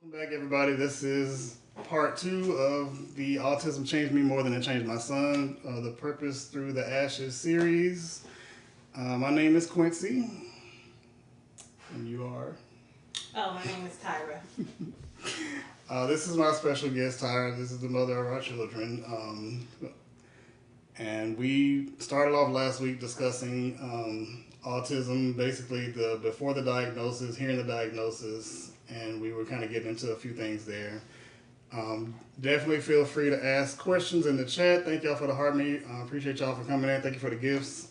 Welcome back, everybody. This is part two of the Autism Changed Me More Than It Changed My Son, the Purpose Through the Ashes series. My name is Quincy, and you are? Oh, my name is Tyra. This is my special guest, Tyrah. This is the mother of our children. And we started off last week discussing autism, basically the before the diagnosis, hearing the diagnosis, and we were kind of getting into a few things there. Definitely feel free to ask questions in the chat. Thank y'all for the heart meet. Appreciate y'all for coming in. Thank you for the gifts.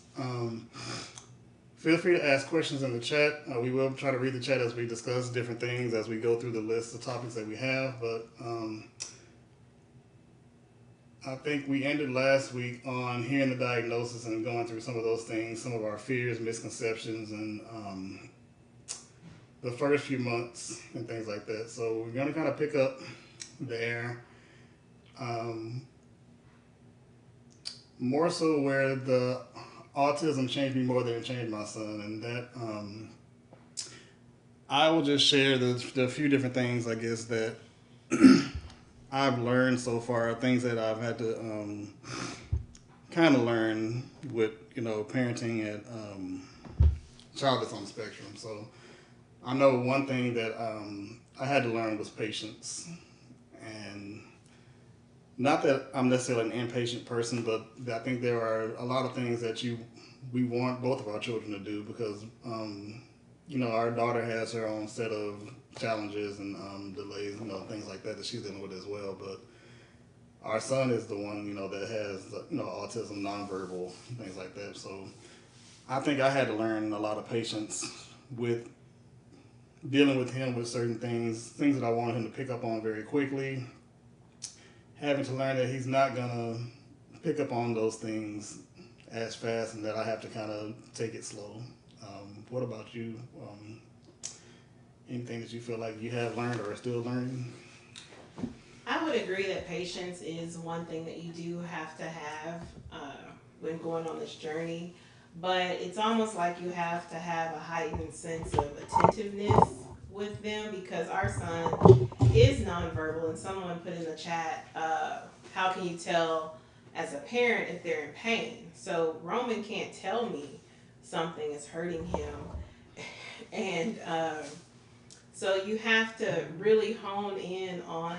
Feel free to ask questions in the chat. We will try to read the chat as we discuss different things as we go through the list of topics that we have. But I think we ended last week on hearing the diagnosis and going through some of those things, some of our fears, misconceptions, and the first few months and things like that. So we're going to kind of pick up there. More so where the autism changed me more than it changed my son, and that I will just share the few different things I guess that I've learned so far, things that I've had to kind of learn with parenting at child that's on the spectrum. So I know one thing that I had to learn was patience, and not that I'm necessarily an impatient person, but I think there are a lot of things that we want both of our children to do because our daughter has her own set of challenges and delays, things like that she's dealing with as well. But our son is the one that has autism, nonverbal, things like that. So I think I had to learn a lot of patience with dealing with him with certain things that I wanted him to pick up on very quickly, having to learn that he's not gonna pick up on those things as fast, and that I have to kind of take it slow. What about you? Anything that you feel like you have learned or are still learning? I would agree that patience is one thing that you do have to have when going on this journey, but it's almost like you have to have a heightened sense of attentiveness with them because our son is nonverbal, and someone put in the chat, how can you tell as a parent if they're in pain? So Roman can't tell me something is hurting him, and so you have to really hone in on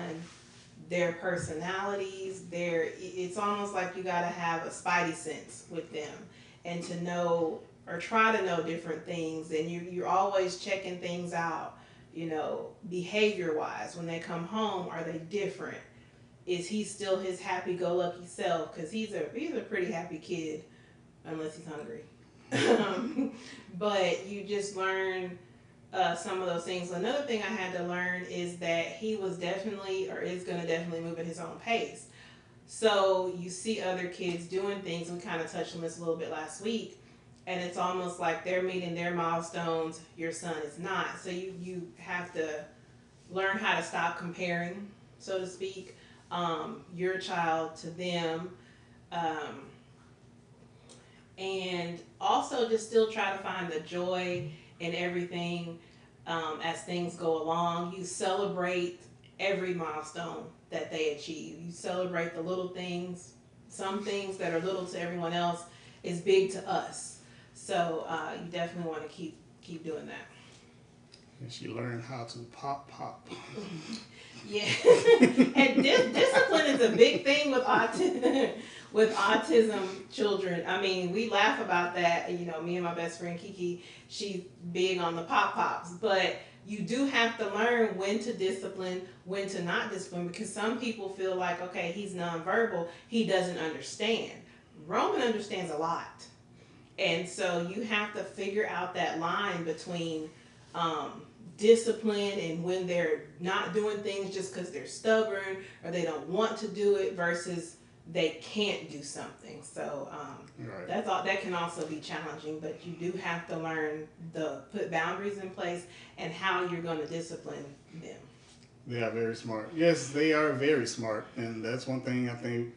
their personalities. It's almost like you got to have a spidey sense with them, and to know or try to know different things. And you're always checking things out. Behavior wise, when they come home, are they different? Is he still his happy-go-lucky self? Because he's a pretty happy kid, unless he's hungry. But you just learn some of those things. Another thing I had to learn is that he was definitely or is going to definitely move at his own pace. So you see other kids doing things. We kind of touched on this a little bit last week, and it's almost like they're meeting their milestones. Your son is not. So you have to learn how to stop comparing, so to speak, your child to them. Um, and also just still try to find the joy in everything as things go along. You celebrate every milestone that they achieve. You celebrate the little things. Some things that are little to everyone else is big to us. So you definitely want to keep doing that. And she learned how to pop. Yeah, and discipline is a big thing with autism. With autism children, I mean, we laugh about that. Me and my best friend Kiki, she's big on the pops, but you do have to learn when to discipline, when to not discipline, because some people feel like, okay, he's nonverbal, he doesn't understand. Roman understands a lot, and so you have to figure out that line between discipline and when they're not doing things just because they're stubborn or they don't want to do it versus they can't do something. So Right. that's all. That can also be challenging, but you do have to learn put boundaries in place and how you're going to discipline them. They are very smart. Yes, they are very smart, and that's one thing I think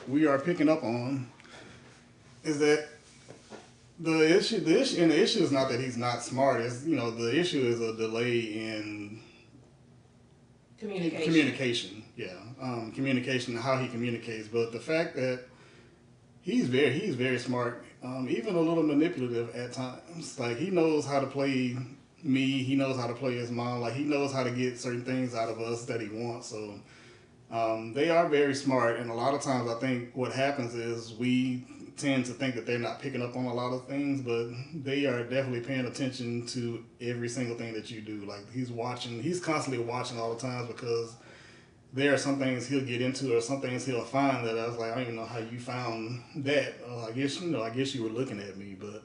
we are picking up on is that the issue is not that he's not smart. It's the issue is a delay in Communication. Communication. Yeah, communication, how he communicates. But the fact that he's very smart, even a little manipulative at times. Like he knows how to play me. He knows how to play his mom. Like he knows how to get certain things out of us that he wants. So they are very smart, and a lot of times I think what happens is we tend to think that they're not picking up on a lot of things, but they are definitely paying attention to every single thing that you do. Like he's watching, he's constantly watching all the times because there are some things he'll get into or some things he'll find that I was like, I don't even know how you found that. I guess I guess you were looking at me, but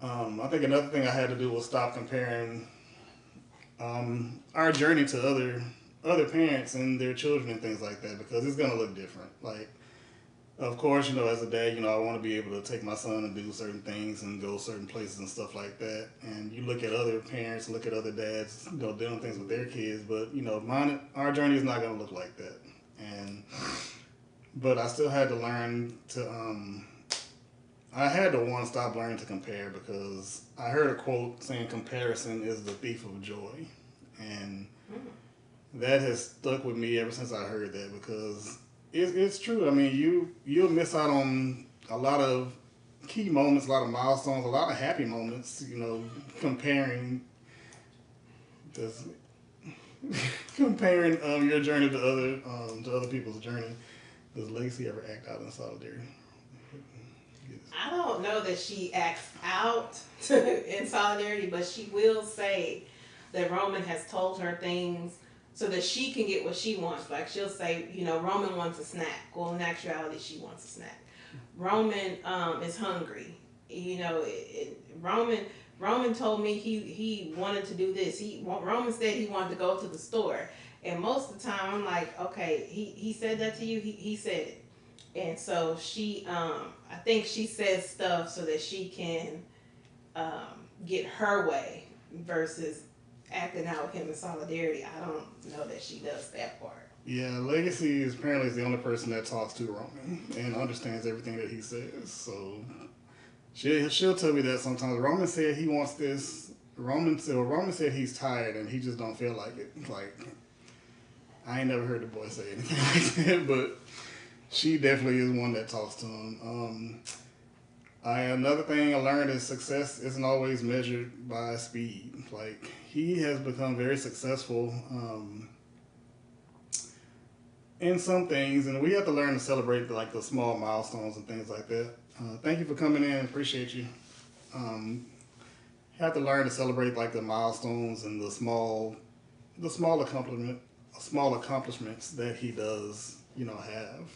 I think another thing I had to do was stop comparing our journey to other parents and their children and things like that because it's gonna look different. Like, of course, as a dad, I want to be able to take my son and do certain things and go certain places and stuff like that. And you look at other parents, look at other dads, doing things with their kids, but our journey is not gonna look like that. And but I still had to learn to I had to one stop learning to compare because I heard a quote saying comparison is the thief of joy, and that has stuck with me ever since I heard that because it's true. I mean, you'll miss out on a lot of key moments, a lot of milestones, a lot of happy moments. Comparing this, comparing your journey to other people's journey. Does Lacey ever act out in solidarity? I don't know that she acts out in solidarity, but she will say that Roman has told her things so that she can get what she wants. Like she'll say, Roman wants a snack. Well, in actuality, she wants a snack. Roman is hungry. Roman told me he wanted to do this. Roman said he wanted to go to the store, and most of the time I'm like, okay, he said that to you. He said it. And so she, I think she says stuff so that she can get her way versus acting out with him in solidarity. I don't know that she does that part. Yeah, Legacy is apparently the only person that talks to Roman and understands everything that he says. So she'll tell me that sometimes. Roman said he wants this. Roman said he's tired and he just don't feel like it. Like I ain't never heard the boy say anything like that, but she definitely is one that talks to him. Another thing I learned is success isn't always measured by speed. Like he has become very successful in some things, and we have to learn to celebrate the small milestones and things like that. Thank you for coming in. Appreciate you. Have to learn to celebrate the milestones and the small accomplishments that he does have.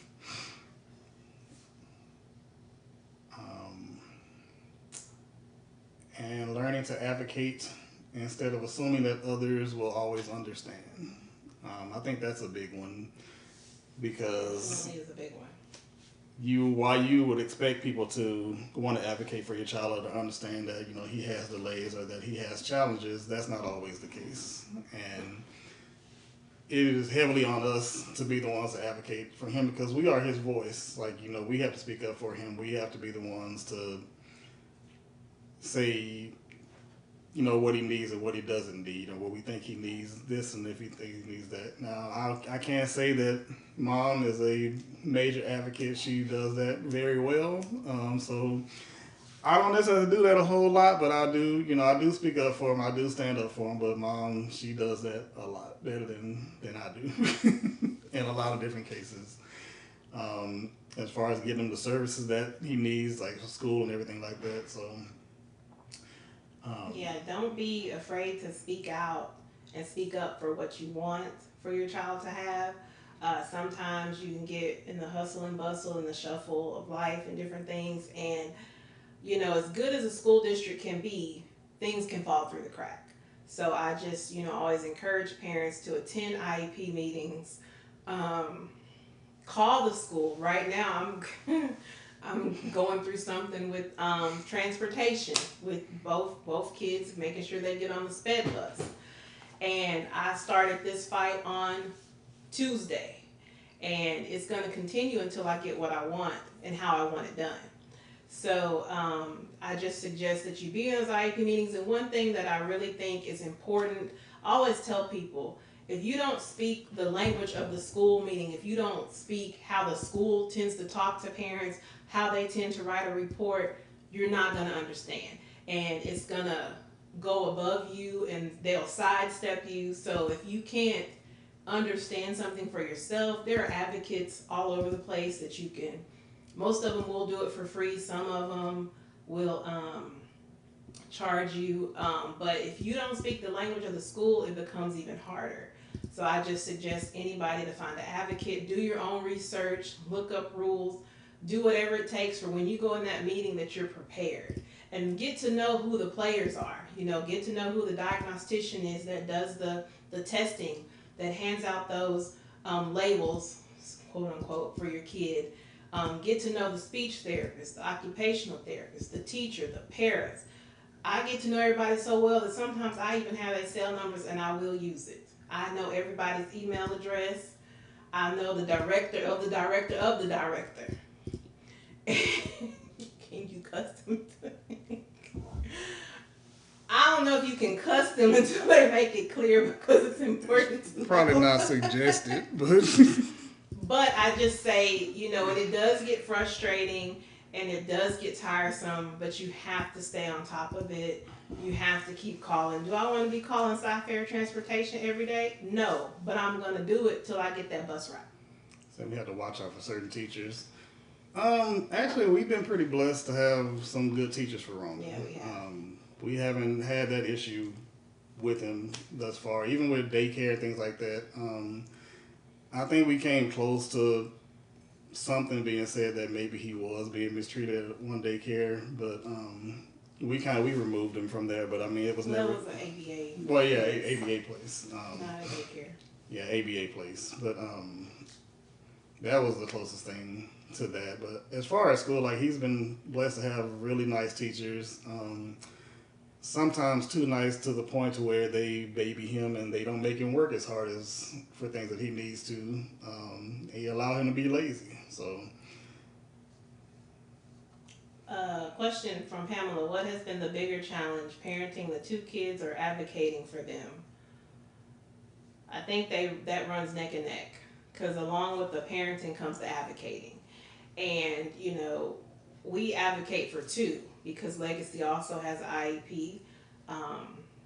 And learning to advocate instead of assuming that others will always understand. I think that's a big one because It is a big one. While you would expect people to want to advocate for your child or to understand that he has delays or that he has challenges, that's not always the case, and it is heavily on us to be the ones to advocate for him because we are his voice. We have to speak up for him. We have to be the ones to say, what he needs and what he doesn't need, or what we think he needs this and if he thinks he needs that. Now, I can't say that Mom is a major advocate. She does that very well. So I don't necessarily do that a whole lot, but I do, I do speak up for him. I do stand up for him. But Mom, she does that a lot better than I do in a lot of different cases. As far as getting him the services that he needs, like school and everything like that. So. Yeah, don't be afraid to speak out and speak up for what you want for your child to have. Sometimes you can get in the hustle and bustle and the shuffle of life and different things, and as good as a school district can be, things can fall through the crack. So I just always encourage parents to attend IEP meetings. Call the school. Right now I'm going through something with transportation with both kids, making sure they get on the sped bus. And I started this fight on Tuesday, and it's going to continue until I get what I want and how I want it done. So I just suggest that you be in those IEP meetings. And one thing that I really think is important, I always tell people, If you don't speak the language of the school, meaning if you don't speak how the school tends to talk to parents, how they tend to write a report, you're not going to understand. And it's going to go above you and they'll sidestep you. So if you can't understand something for yourself, there are advocates all over the place that you can, most of them will do it for free. Some of them will charge you. But if you don't speak the language of the school, it becomes even harder. So I just suggest anybody to find an advocate, do your own research, look up rules, do whatever it takes for when you go in that meeting that you're prepared. And get to know who the players are. Get to know who the diagnostician is that does the testing, that hands out those labels, quote unquote, for your kid. Get to know the speech therapist, the occupational therapist, the teacher, the parents. I get to know everybody so well that sometimes I even have their cell numbers and I will use it. I know everybody's email address. I know the director of the director of the director. Can you custom? I don't know if you can custom until they make it clear because it's important to know. Probably not suggested, but But I just say, and it does get frustrating and it does get tiresome, but you have to stay on top of it. You have to keep calling. Do I want to be calling Sci-Fair Transportation every day? No, but I'm going to do it till I get that bus ride. So we have to watch out for certain teachers. Actually, we've been pretty blessed to have some good teachers for Roman. Yeah, we have. We haven't had that issue with him thus far, even with daycare, things like that. I think we came close to something being said that maybe he was being mistreated at one daycare, but we removed him from there. But I mean, it was never. That was an ABA. Well, yeah, ABA place. Not a daycare. Yeah, ABA place, but that was the closest thing to that. But as far as school, like, he's been blessed to have really nice teachers. Sometimes too nice to the point to where they baby him and they don't make him work as hard as for things that he needs to. They allow him to be lazy. So. Question from Pamela: what has been the bigger challenge, parenting the two kids or advocating for them? I think that runs neck and neck, because along with the parenting comes the advocating. And we advocate for two, because Legacy also has an IEP.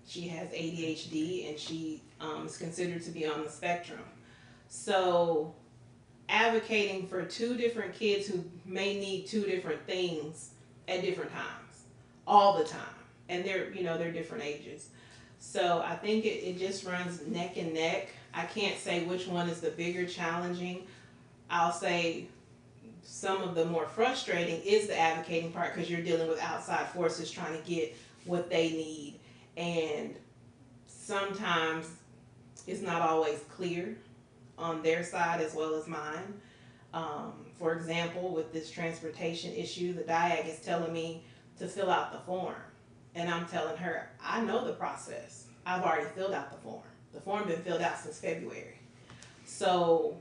She has ADHD and she is considered to be on the spectrum. So advocating for two different kids who may need two different things at different times, all the time, and they're different ages. So I think it just runs neck and neck. I can't say which one is the bigger challenging. I'll say some of the more frustrating is the advocating part, because you're dealing with outside forces trying to get what they need, and sometimes it's not always clear on their side as well as mine. For example, with this transportation issue, the DIAG is telling me to fill out the form, and I'm telling her, I know the process. I've already filled out the form. The form been filled out since February. So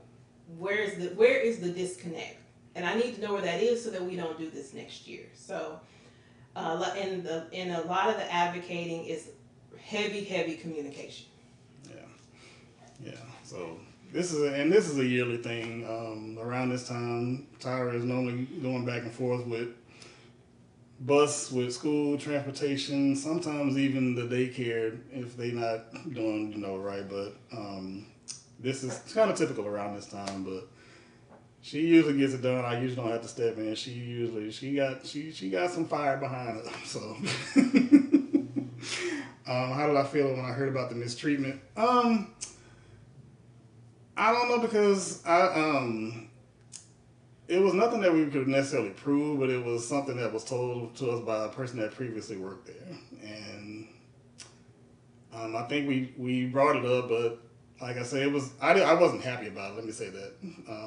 where is the disconnect? And I need to know where that is so that we don't do this next year. So, and a lot of the advocating is heavy communication. Yeah. So this is a yearly thing. Around this time, Tyrah is normally going back and forth with bus, with school transportation, sometimes even the daycare if they not doing right. But this is kind of typical around this time. But she usually gets it done. I usually don't have to step in. She got some fire behind her. So how did I feel when I heard about the mistreatment? I don't know, because it was nothing that we could necessarily prove, but it was something that was told to us by a person that previously worked there. And I think we brought it up, but like I said, I wasn't happy about it. Let me say that.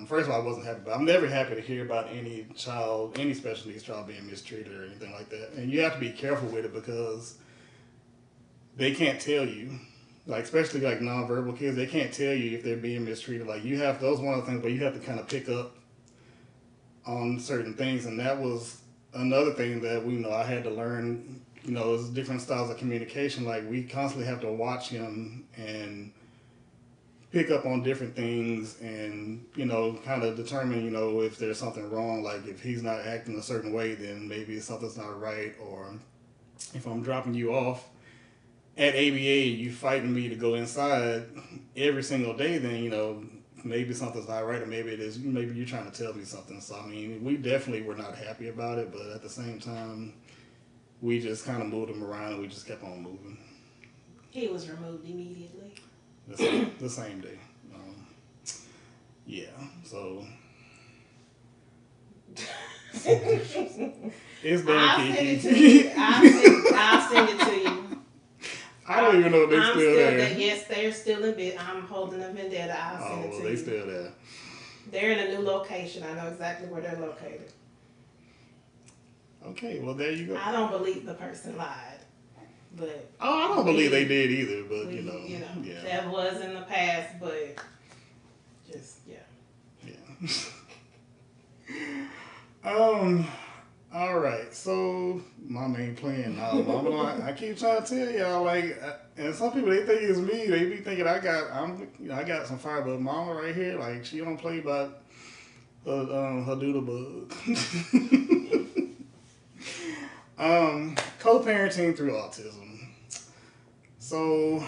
First of all, I wasn't happy about it. I'm never happy to hear about any special needs child being mistreated or anything like that. And you have to be careful with it, because they can't tell you. Like, especially like nonverbal kids, they can't tell you if they're being mistreated. Like, those one of the things where you have to kind of pick up on certain things, and that was another thing that I had to learn. There's different styles of communication. Like, we constantly have to watch him and pick up on different things and, you know, kind of determine, you know, if there's something wrong. Like if he's not acting a certain way, then maybe something's not right. Or if I'm dropping you off at ABA, you fighting me to go inside every single day, then, you know, maybe something's not right, or maybe it is. Maybe you're trying to tell me something. So I mean, we definitely were not happy about it, but at the same time, we just kind of moved him around and we just kept on moving. He was removed immediately. The same day. Yeah. So it's damn I'll Kiki. send it to you. I'll send it to you. I don't even know if they're I'm still there. Yes, they're still in bed. I'm holding them in vendetta. I'll send it to you. They still there. They're in a new location. I know exactly where they're located. Okay, well there you go. I don't believe the person lied, but I don't believe they did either. But you know, yeah, that was in the past. But just yeah. All right. So my main plan now, Mama. I keep trying to tell y'all, like, and some people they think it's me. They be thinking I got some fire, but Mama right here, like, she don't play by her doodle bug. Co-parenting through autism. So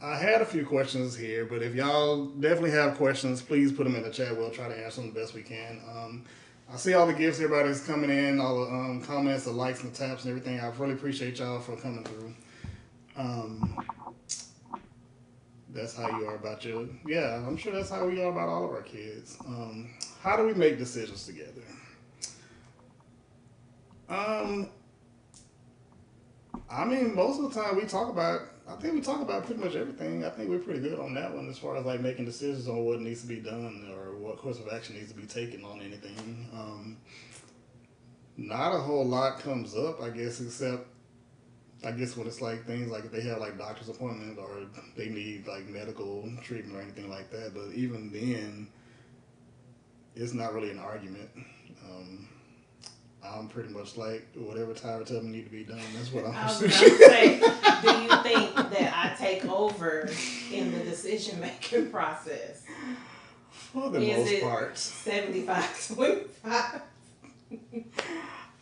I had a few questions here, but if y'all definitely have questions, please put them in the chat. We'll try to answer them the best we can. I see all the gifts everybody's coming in, all the comments, the likes and the taps and everything. I really appreciate y'all for coming through. That's how you are about your... Yeah, I'm sure that's how we are about all of our kids. How do we make decisions together? I mean, most of the time I think we talk about pretty much everything. I think we're pretty good on that one as far as like making decisions on what needs to be done or what course of action needs to be taken on anything. Not a whole lot comes up, I guess, except I guess when it's like things like if they have like doctor's appointment or they need like medical treatment or anything like that. But even then, it's not really an argument. I'm pretty much like, whatever Tyra tells me need to be done, that's what I'm I was going to say, do you think that I take over in the decision-making process? For the most part. 75-25?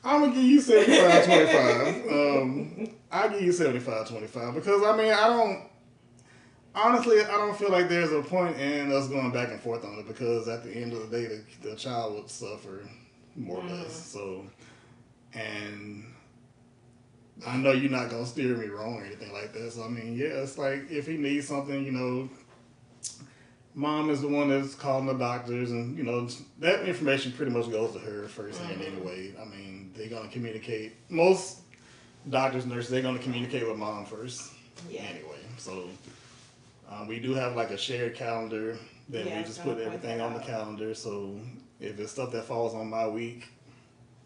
I'm going to give you 75-25. I'll give you 75-25 because, I mean, honestly, I don't feel like there's a point in us going back and forth on it because at the end of the day, the child would suffer more or less. So, and I know you're not gonna steer me wrong or anything like that. So I mean, yeah, it's like if he needs something, you know, mom is the one that's calling the doctors, and you know that information pretty much goes to her firsthand anyway. I mean, they're gonna communicate. Most doctors, nurses, they're gonna communicate with mom first. Yeah. Anyway, so we do have like a shared calendar. Then we just put everything on the calendar. So if it's stuff that falls on my week,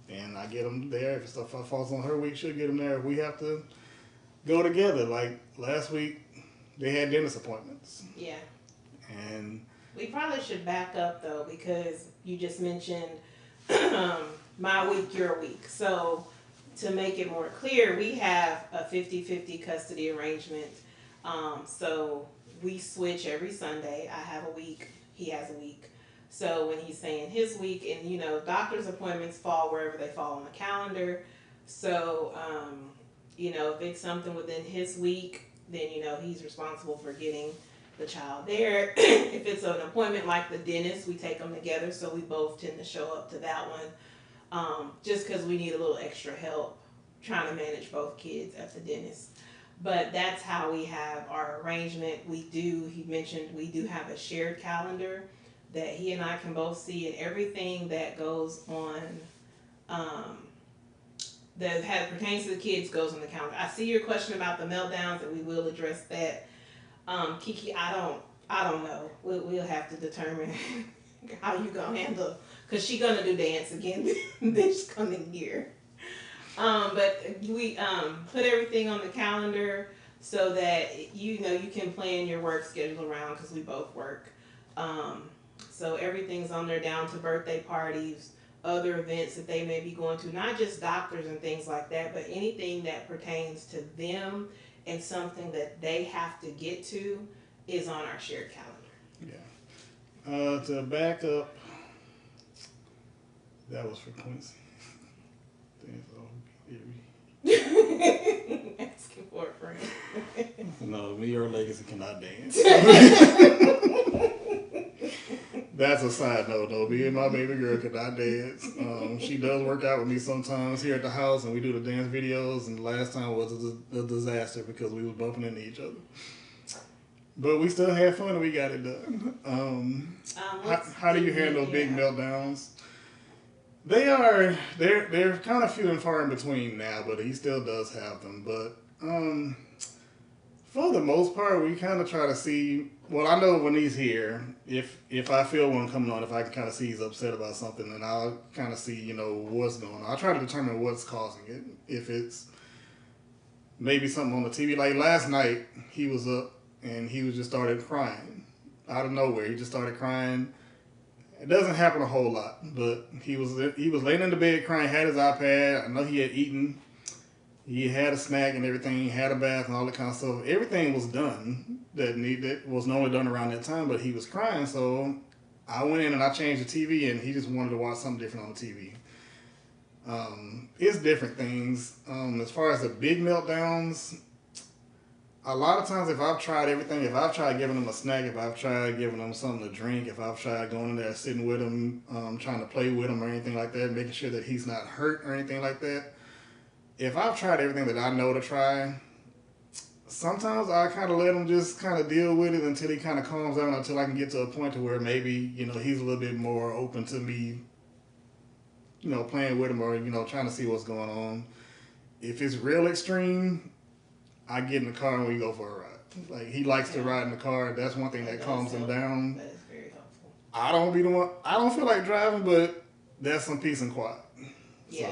then I get them there. If it's stuff that falls on her week, she'll get them there. If we have to go together, like last week, they had dentist appointments. Yeah. And we probably should back up though because you just mentioned my week, your week. So to make it more clear, we have a 50-50 custody arrangement. So we switch every Sunday. I have a week, he has a week. So when he's saying his week, and you know, doctor's appointments fall wherever they fall on the calendar. So, you know, if it's something within his week, then you know he's responsible for getting the child there. If it's an appointment like the dentist, we take them together. So we both tend to show up to that one, just because we need a little extra help trying to manage both kids at the dentist. But that's how we have our arrangement. He mentioned we do have a shared calendar that he and I can both see, and everything that goes on that pertains to the kids goes on the calendar. I see your question about the meltdowns, and we will address that. Kiki, I don't know. We'll have to determine how you gonna handle, because she's gonna do dance again this coming year. But we put everything on the calendar so that you know you can plan your work schedule around, because we both work. So everything's on there down to birthday parties, other events that they may be going to, not just doctors and things like that, but anything that pertains to them and something that they have to get to is on our shared calendar. Yeah. To back up, that was for Quincy. Asking for a friend. No, me or Legacy cannot dance. That's a side note, though. Me and my baby girl cannot dance. She does work out with me sometimes here at the house, and we do the dance videos. And the last time was a disaster because we was bumping into each other. But we still had fun and we got it done. How do you handle big meltdowns? They're kind of few and far in between now, but he still does have them. But for the most part, we kind of try to see. Well, I know when he's here, if I feel one coming on, if I can kind of see he's upset about something, then I'll kind of see what's going on. I try to determine what's causing it. If it's maybe something on the TV, like last night, he was up and he was just started crying out of nowhere. He just started crying. It doesn't happen a whole lot, but he was laying in the bed crying, had his iPad. I know he had eaten. He had a snack and everything. He had a bath and all that kind of stuff. Everything was done that was normally done around that time, but he was crying. So I went in and I changed the TV, and he just wanted to watch something different on the TV. It's different things. As far as the big meltdowns, a lot of times if I've tried everything, if I've tried giving him a snack, if I've tried giving him something to drink, if I've tried going in there sitting with him, trying to play with him or anything like that, making sure that he's not hurt or anything like that, if I've tried everything that I know to try, sometimes I kind of let him just kind of deal with it until he kind of calms down, until I can get to a point to where maybe, he's a little bit more open to me, playing with him or, trying to see what's going on. If it's real extreme, I get in the car and we go for a ride. Like, he likes to ride in the car. That's one thing that calms him down. That is very helpful. I don't feel like driving, but that's some peace and quiet. Yeah.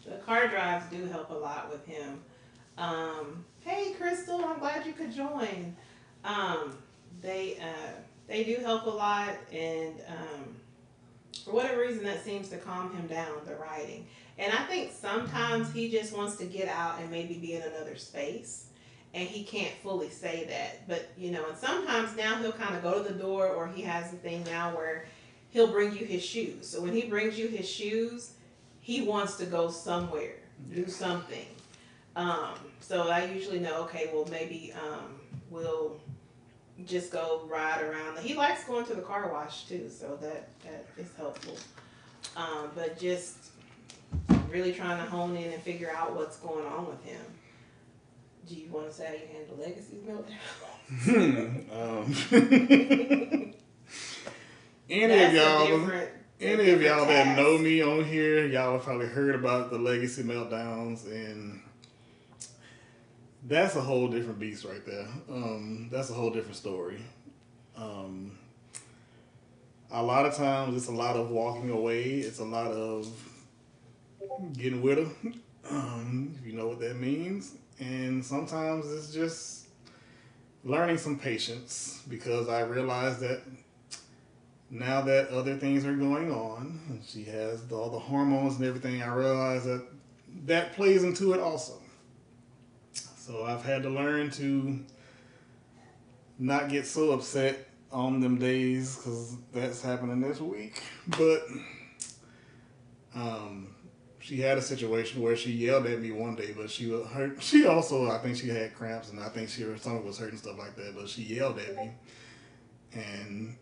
So. The car drives do help a lot with him. Hey, Crystal, I'm glad you could join. They do help a lot, and for whatever reason, that seems to calm him down, the riding. And I think sometimes he just wants to get out and maybe be in another space, and he can't fully say that. But, and sometimes now he'll kind of go to the door, or he has a thing now where he'll bring you his shoes. So when he brings you his shoes, he wants to go somewhere, do something. So I usually know, okay, well, maybe we'll just go ride around. He likes going to the car wash, too, so that is helpful. But just really trying to hone in and figure out what's going on with him. Do you want to say how you handle Legacy's meltdown? Any of y'all that know me on here, y'all have probably heard about the Legacy meltdowns, and that's a whole different beast right there. That's a whole different story. A lot of times it's a lot of walking away. It's a lot of getting with him, if you know what that means. And sometimes it's just learning some patience, because I realize that now that other things are going on, and she has all the hormones and everything, I realize that plays into it also. So I've had to learn to not get so upset on them days, because that's happening this week. But she had a situation where she yelled at me one day, but she was hurt. She also, I think she had cramps, and I think her stomach was hurting, stuff like that. But she yelled at me, and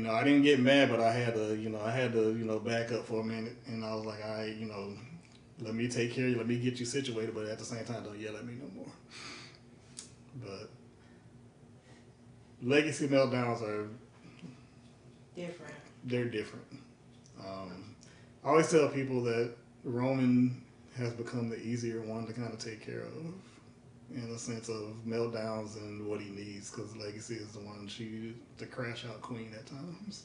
I didn't get mad, but I had to back up for a minute, and I was like, all right, let me take care of you, let me get you situated, but at the same time, don't yell at me no more. But Legacy meltdowns are different. They're different. I always tell people that Roman has become the easier one to kind of take care of, in a sense of meltdowns and what he needs, because Legacy is the one, the crash out queen at times.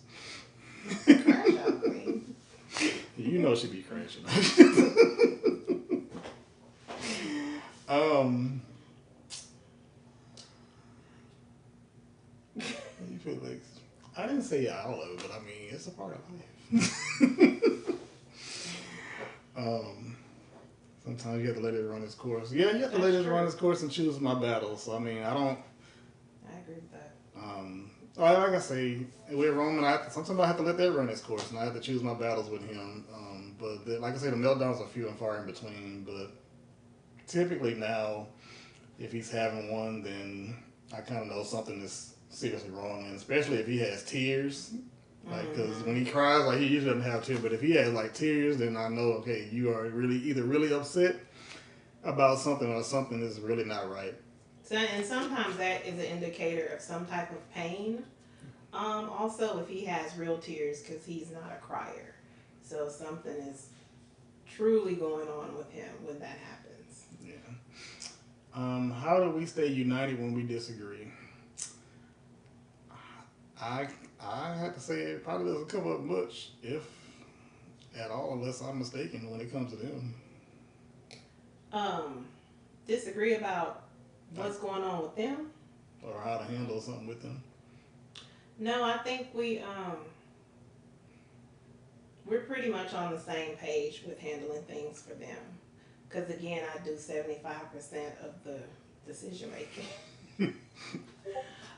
Crash out queen. She be crashing out. You feel like, I didn't say all of it, but I mean, it's a part of life. Sometimes you have to let it run its course. Yeah, you have to let it run its course and choose my battles. So I mean, I agree with that. Like I say, with Roman, sometimes I have to let that run its course, and I have to choose my battles with him. Like I say, the meltdowns are few and far in between. But typically now, if he's having one, then I kind of know something is seriously wrong, and especially if he has tears. Like, because when he cries, like he usually doesn't have tears, but if he has like tears, then I know, okay, you are either really upset about something or something is really not right. So, and sometimes that is an indicator of some type of pain. Also, if he has real tears, because he's not a crier, so something is truly going on with him when that happens. Yeah. How do we stay united when we disagree? I I have to say it probably doesn't come up much, if at all, unless I'm mistaken when it comes to them. Um, Disagree about what's going on with them. Or how to handle something with them. No, I think we're pretty much on the same page with handling things for them. Because again, I do 75% of the decision making.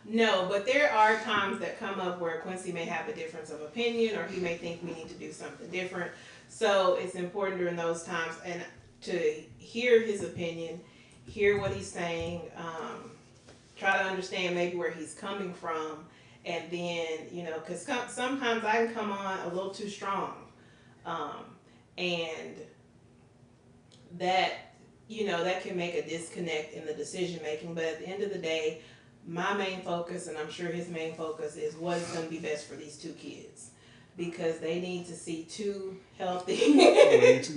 No, but there are times that come up where Quincy may have a difference of opinion, or he may think we need to do something different. So it's important during those times and to hear his opinion, hear what he's saying, try to understand maybe where he's coming from, and then, because sometimes I can come on a little too strong, and that, that can make a disconnect in the decision making. But at the end of the day, my main focus, and I'm sure his main focus, is what is going to be best for these two kids. Because they need to see two healthy,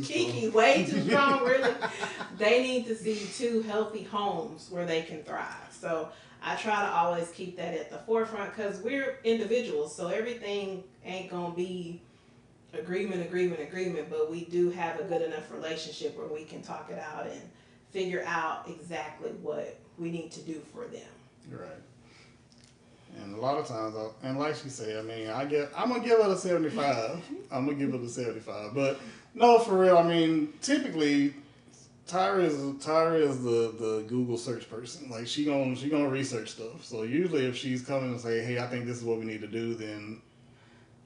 Kiki, way too strong, really. They need to see two healthy homes where they can thrive. So I try to always keep that at the forefront, because we're individuals, so everything ain't going to be agreement, but we do have a good enough relationship where we can talk it out and figure out exactly what we need to do for them. Right. And a lot of times, and like she said, I mean, I'm gonna give it a 75. I'm gonna give it a 75. But no, for real, I mean, typically, Tyrah is the Google search person. Like she gonna research stuff. So usually, if she's coming and say, "Hey, I think this is what we need to do," then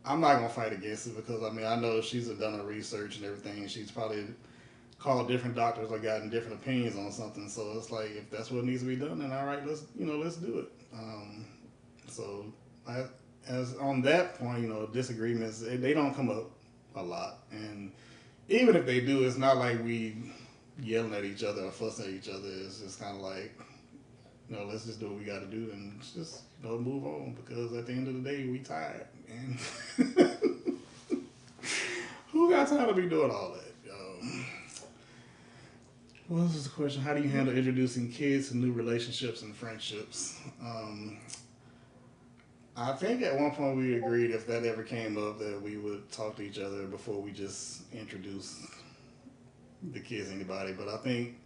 I'm not gonna fight against it, because I mean, I know she's done her research and everything. She's probably called different doctors or gotten different opinions on something. So it's like, if that's what needs to be done, then all right, let's do it. So as on that point, disagreements, they don't come up a lot, and even if they do, it's not like we yelling at each other or fussing at each other. It's just kind of like, let's just do what we got to do and just move on, because at the end of the day, we tired, and who got time to be doing all that? Well, this is the question. How do you handle introducing kids to new relationships and friendships? I think at one point we agreed, if that ever came up, that we would talk to each other before we just introduce the kids to anybody. But I think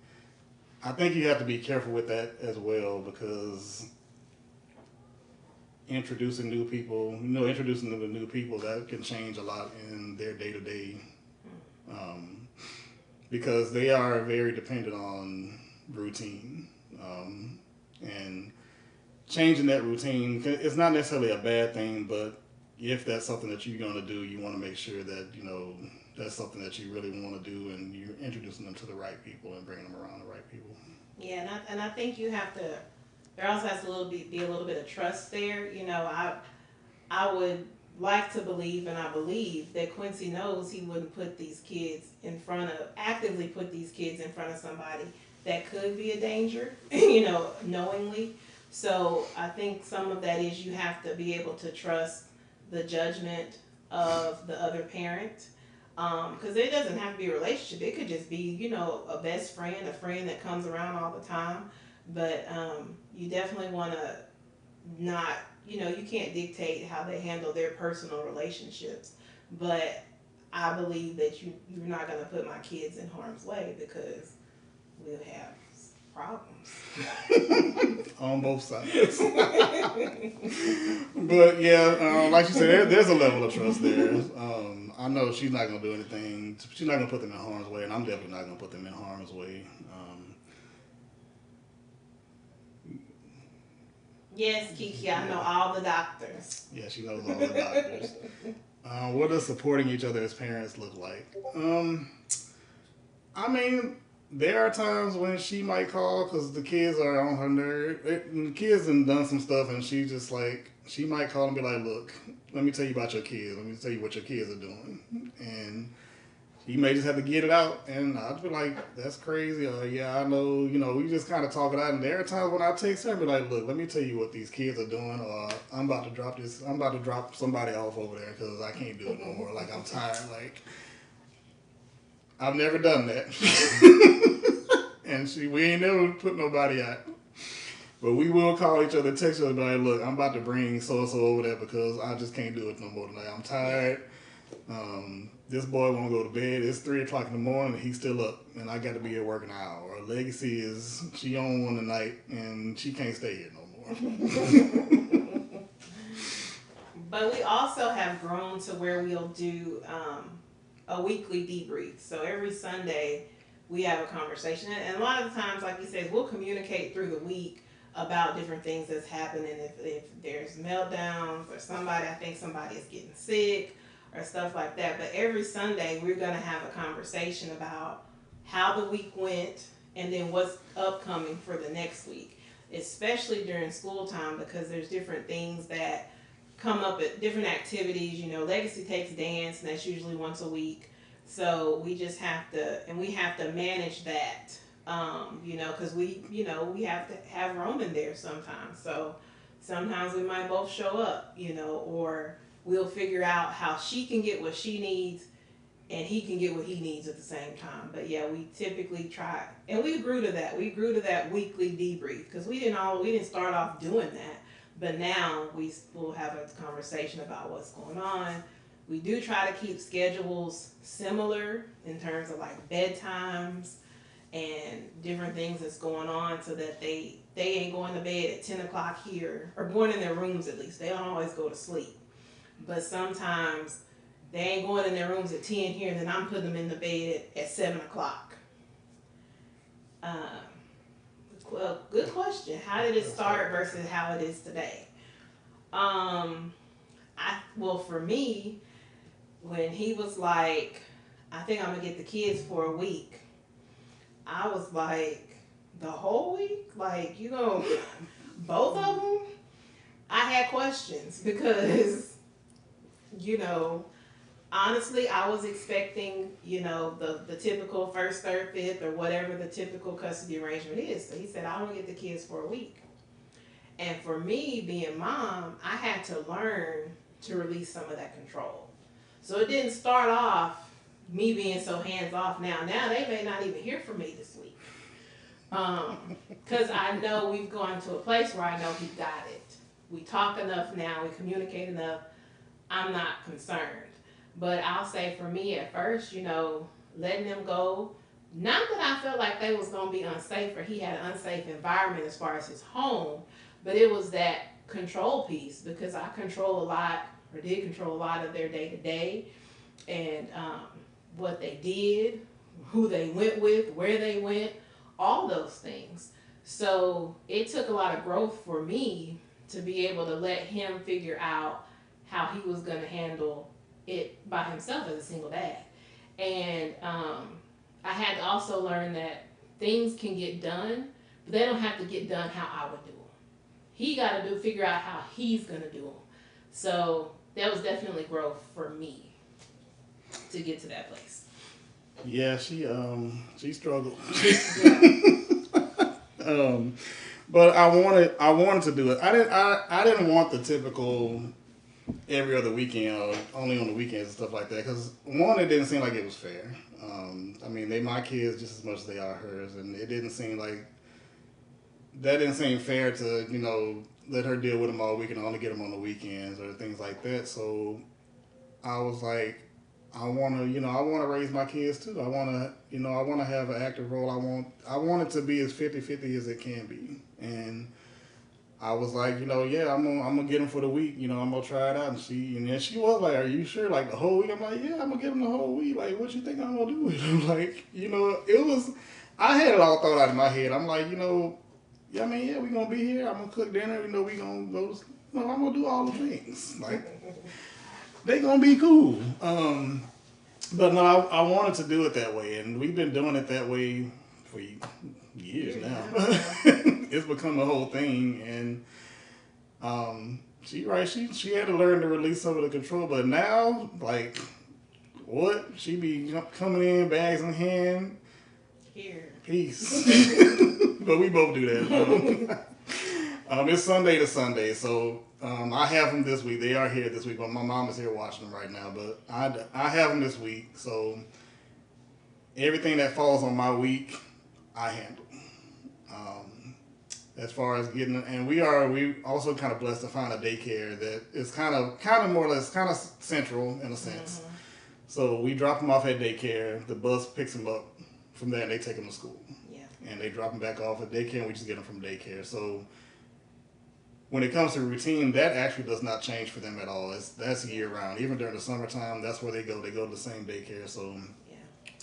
you have to be careful with that as well, because introducing them to new people, that can change a lot in their day to day. Because they are very dependent on routine, and changing that routine, it's not necessarily a bad thing, but if that's something that you're going to do, you want to make sure that that's something that you really want to do, and you're introducing them to the right people and bringing them around the right people. Yeah, and I think you have to. There also has to be a little bit of trust there. I would like to believe, and I believe, that Quincy knows he wouldn't actively put these kids in front of somebody that could be a danger, knowingly. So I think some of that is, you have to be able to trust the judgment of the other parent. Because it doesn't have to be a relationship. It could just be, a best friend, a friend that comes around all the time. But you definitely want to not, you can't dictate how they handle their personal relationships. But I believe that you're not going to put my kids in harm's way, because we'll have problems. On both sides. But yeah, like you said, there's a level of trust there. I know she's not going to do anything. She's not going to put them in harm's way, and I'm definitely not going to put them in harm's way. Yes, Kiki, I know all the doctors. Yeah, she knows all the doctors. What does supporting each other as parents look like? I mean, there are times when she might call because the kids are on her nerve. The kids done some stuff, and she just like she might call and be like, "Look, let me tell you about your kids. Let me tell you what your kids are doing." And you may just have to get it out, and I'd be like, "That's crazy." Yeah, I know. We just kind of talk it out. And there are times when I text her and be like, "Look, let me tell you what these kids are doing. Or I'm about to drop this. I'm about to drop somebody off over there because I can't do it no more. Like I'm tired. Like I've never done that." And we ain't never put nobody out. But we will call each other, text each other, like, "Look, I'm about to bring so and so over there because I just can't do it no more tonight. I'm tired. This boy won't go to bed. It's 3 o'clock in the morning and he's still up, and I got to be at work an hour." Or Legacy is she on one tonight and she can't stay here no more. But we also have grown to where we'll do a weekly debrief. So every Sunday we have a conversation, and a lot of the times, like you said, we'll communicate through the week about different things that's happening. If there's meltdowns or I think somebody is getting sick or stuff like that. But every Sunday we're going to have a conversation about how the week went and then what's upcoming for the next week, especially during school time, because there's different things that come up at different activities. Legacy takes dance, and that's usually once a week. So we just have to, and we have to manage that, because we have to have Roman there sometimes. So sometimes we might both show up, or we'll figure out how she can get what she needs and he can get what he needs at the same time. But yeah, we typically try, and we grew to that. We grew to that weekly debrief because we didn't start off doing that, but now we will have a conversation about what's going on. We do try to keep schedules similar in terms of like bedtimes and different things that's going on, so that they ain't going to bed at 10 o'clock here, or going in their rooms at least. They don't always go to sleep. But sometimes they ain't going in their rooms at 10 here, and then I'm putting them in the bed at 7 o'clock. Well, good question. How did it start versus how it is today? Well, for me, when he was like, "I think I'm going to get the kids for a week," I was like, "The whole week? Like, both of them?" I had questions because, honestly, I was expecting, the typical first, third, fifth, or whatever the typical custody arrangement is. So he said, "I want to get the kids for a week." And for me, being mom, I had to learn to release some of that control. So it didn't start off me being so hands off. Now they may not even hear from me this week. Because I know we've gone to a place where I know he got it. We talk enough now, we communicate enough. I'm not concerned. But I'll say for me at first, letting them go, not that I felt like they was going to be unsafe or he had an unsafe environment as far as his home, but it was that control piece, because I control a lot, or did control a lot of their day to day, and what they did, who they went with, where they went, all those things. So it took a lot of growth for me to be able to let him figure out how he was going to handle it by himself as a single dad. And I had to also learn that things can get done, but they don't have to get done how I would do them. He got to figure out how he's going to do them. So that was definitely growth for me to get to that place. Yeah, she struggled. Yeah. But I wanted to do it. I didn't want the typical every other weekend or only on the weekends and stuff like that, because one, it didn't seem like it was fair. I mean, they my kids just as much as they are hers, and it didn't seem like that didn't seem fair to let her deal with them all week and only get them on the weekends or things like that. So I was like, I want to raise my kids too. I want to have an active role. I want it to be as 50-50 as it can be. And I was like, yeah, I'm gonna get them for the week. I'm gonna try it out. And then she was like, "Are you sure? Like the whole week?" I'm like, "Yeah, I'm gonna get them the whole week. Like, what you think I'm gonna do with them?" Like, it was. I had it all thought out in my head. I'm like, yeah, I mean, yeah, we gonna be here. I'm gonna cook dinner. You know, we gonna go. No, I'm gonna do all the things. Like they gonna be cool. But no, I wanted to do it that way, and we've been doing it that way for years now. It's become a whole thing, and she right. She had to learn to release some of the control, but now like what she be coming in bags in hand. Here. Peace. But we both do that. It's Sunday to Sunday, so I have them this week. They are here this week, but my mom is here watching them right now. But I have them this week, so everything that falls on my week, I handle. As far as getting, and we also kind of blessed to find a daycare that is kind of more or less kind of central in a sense. Mm-hmm. So we drop them off at daycare. The bus picks them up from there, and they take them to school. Yeah. And they drop them back off at daycare, and we just get them from daycare. So when it comes to routine, that actually does not change for them at all. That's year round. Even during the summertime, that's where they go. They go to the same daycare. So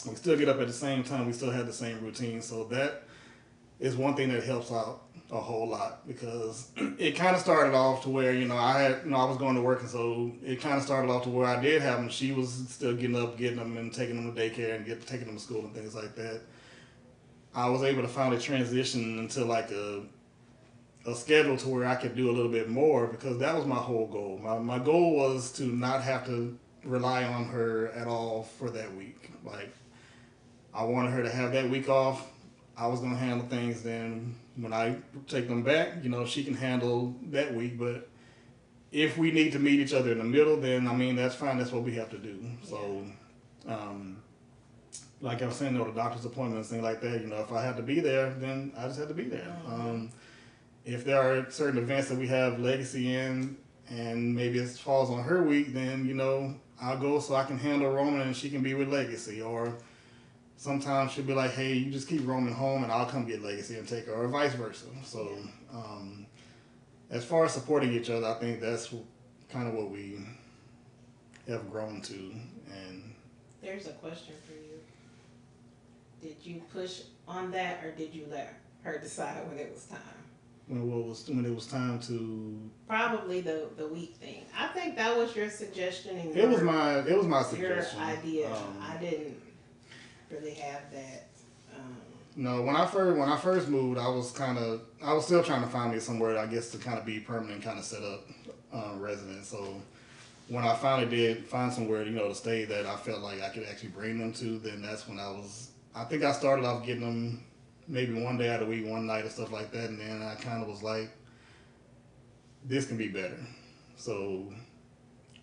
we still get up at the same time. We still have the same routine. So that is one thing that helps out a whole lot, because it kind of started off to where, I was going to work, and so it kind of started off to where I did have them. She was still getting them and taking them to daycare and taking them to school and things like that. I was able to finally transition into like a schedule to where I could do a little bit more, because that was my whole goal. My goal was to not have to rely on her at all for that week. Like, I wanted her to have that week off. I was going to handle things. Then when I take them back, she can handle that week. But if we need to meet each other in the middle, then, that's fine. That's what we have to do. So, like I was saying, the doctor's appointments, things like that, if I had to be there, then I just had to be there. If there are certain events that we have legacy in, and maybe it falls on her week, then, I'll go so I can handle Roman and she can be with legacy. Or sometimes she'll be like, hey, you just keep Roman home and I'll come get legacy and take her, or vice versa. So as far as supporting each other, I think that's kind of what we have grown to. And there's a question for you. Did you push on that, or did you let her decide when it was time? When it was time to, probably the week thing. I think that was your suggestion. And it was my suggestion. Your idea. I didn't really have that. No, when I first moved, I was still trying to find me somewhere, I guess, to kind of be permanent, kind of set up resident. So when I finally did find somewhere, to stay that I felt like I could actually bring them to, then that's when I think I started off getting them maybe one day out of the week, one night, and stuff like that. And then I kind of was like, this can be better. So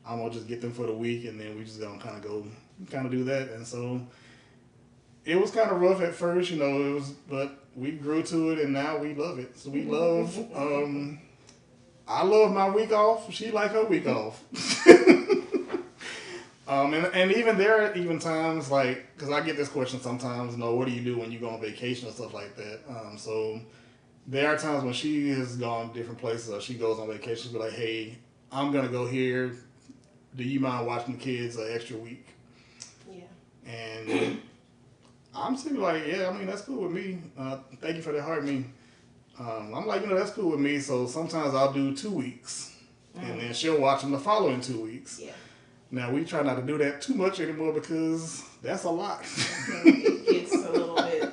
I'm going to just get them for the week, and then we just going to kind of do that. And so it was kind of rough at first, but we grew to it, and now we love it. So we love, I love my week off. She like her week off. And even there are even times, like, because I get this question sometimes, what do you do when you go on vacation or stuff like that? So there are times when she has gone different places, or she goes on vacation, she'll be like, hey, I'm going to go here. Do you mind watching the kids an extra week? Yeah. And I'm simply like, yeah, that's cool with me. Thank you for that heart, me. I'm like, that's cool with me. So sometimes I'll do 2 weeks, and then she'll watch them the following 2 weeks. Yeah. Now, we try not to do that too much anymore, because that's a lot. It gets a little bit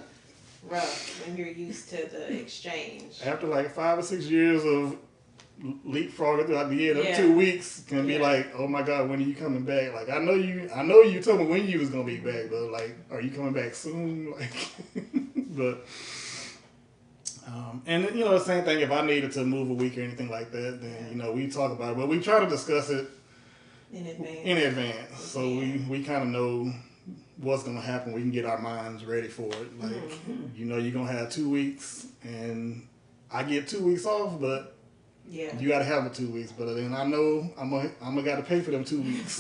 rough when you're used to the exchange. After like 5 or 6 years of leapfrogging throughout the end, 2 weeks can be like, oh my God, when are you coming back? Like, I know you told me when you was going to be back, but like, are you coming back soon? Like, but, and the same thing, if I needed to move a week or anything like that, then, we talk about it, but we try to discuss it in advance. So we kind of know what's going to happen. We can get our minds ready for it. Like, you're going to have 2 weeks, and I get 2 weeks off, but you got to have the 2 weeks. But then I know I'm gonna got to pay for them 2 weeks.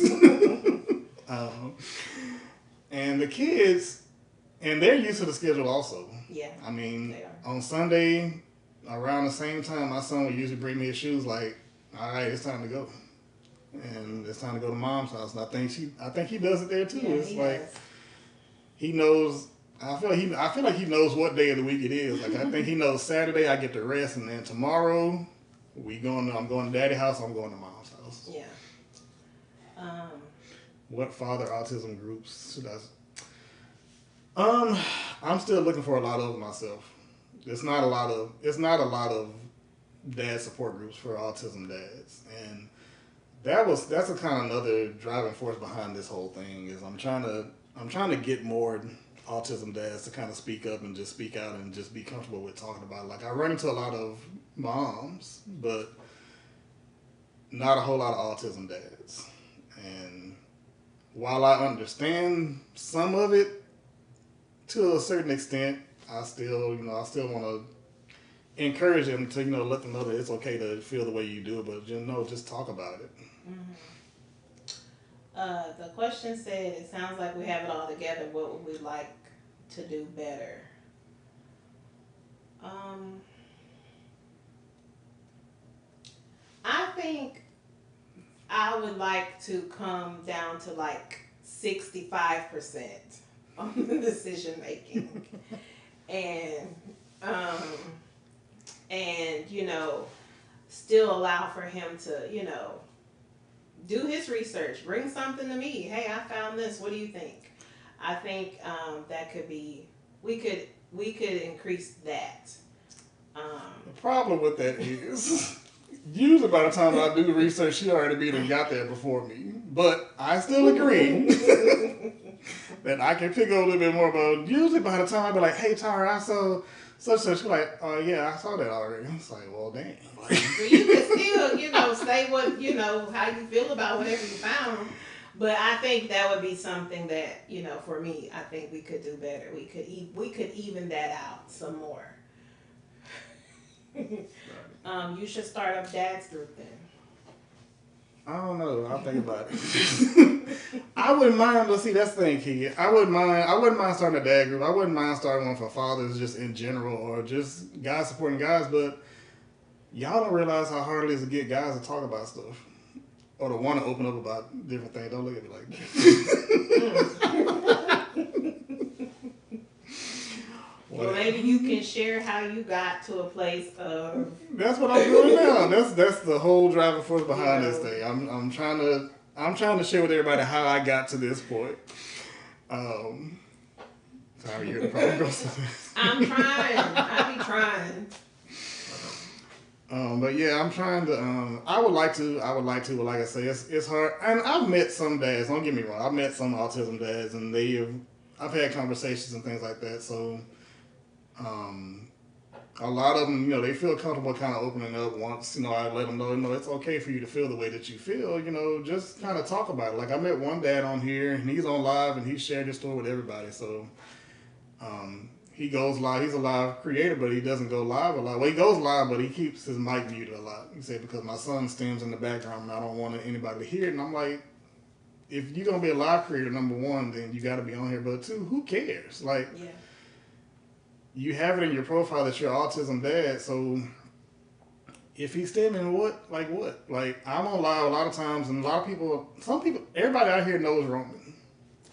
And the kids, and they're used to the schedule also. Yeah. On Sunday, around the same time, my son would usually bring me his shoes, like, all right, it's time to go. And it's time to go to mom's house. And I think he does it there too. Yeah, it's like, he knows I feel like he knows what day of the week it is. Like I think he knows Saturday I get to rest, and then tomorrow I'm going to Daddy's house. I'm going to Mom's house. Yeah. What father autism groups should I? I'm still looking for a lot of myself. It's not a lot of. It's not a lot of dad support groups for autism dads, and that's a kind of another driving force behind this whole thing. Is I'm trying to get more autism dads to kind of speak up and just speak out and just be comfortable with talking about it. Like I run into a lot of moms, but not a whole lot of autism dads. And while I understand some of it to a certain extent, I still want to encourage them to, let them know that it's okay to feel the way you do, but just talk about it. Mm-hmm. The question said, it sounds like we have it all together. What would we like to do better? I think I would like to come down to like 65% on the decision making. and, still allow for him to, do his research, bring something to me. Hey, I found this. What do you think? I think that could be, we could increase that. The problem with that is, usually by the time I do the research, she already got there before me. But I still agree that I can pick up a little bit more. But usually by the time I be like, hey, Tara, I saw such. She's like, oh, yeah, I saw that already. It's like, well, dang. But you can still, say what, how you feel about whatever you found. But I think that would be something that, for me, I think we could do better. We could even that out some more. You should start a dad's group then. I don't know. I'll think about it. I wouldn't mind. Let's see, that's the thing, Key. I wouldn't mind starting a dad group. I wouldn't mind starting one for fathers, just in general, or just guys supporting guys. But y'all don't realize how hard it is to get guys to talk about stuff or to want to open up about different things. Don't look at me like that. Well, maybe you can share how you got to a place of. That's what I'm doing now. That's the whole driving force behind this thing. I'm trying to share with everybody how I got to this point. Sorry, you're the problem. I'm trying. I be trying. But yeah, I'm trying to. I would like to. But like I say, it's hard. And I've met some dads. Don't get me wrong. I've met some autism dads, and I've had conversations and things like that. So. A lot of them, they feel comfortable kind of opening up once, I let them know, it's okay for you to feel the way that you feel, just kind of talk about it. Like I met one dad on here and he's on live and he shared his story with everybody. So, he goes live. He's a live creator, but he doesn't go live a lot. Well, he goes live, but he keeps his mic muted a lot. He said, because my son stems in the background and I don't want anybody to hear it. And I'm like, if you're going to be a live creator, number one, then you got to be on here. But two, who cares? Like, yeah. You have it in your profile that you're autism dad, so if he's stemming, what? Like, I'm on live a lot of times, and everybody out here knows Roman.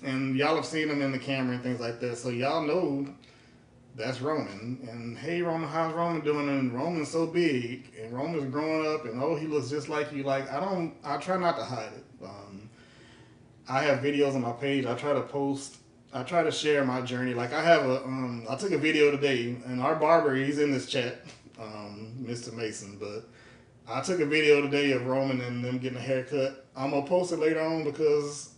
And y'all have seen him in the camera and things like that, so y'all know that's Roman. And hey, Roman, how's Roman doing? And Roman's so big, and Roman's growing up, and he looks just like you. Like, I try not to hide it. I have videos on my page. I try to share my journey. Like I took a video today, and our barber, he's in this chat, Mr. Mason, but I took a video today of Roman and them getting a haircut. I'm going to post it later on because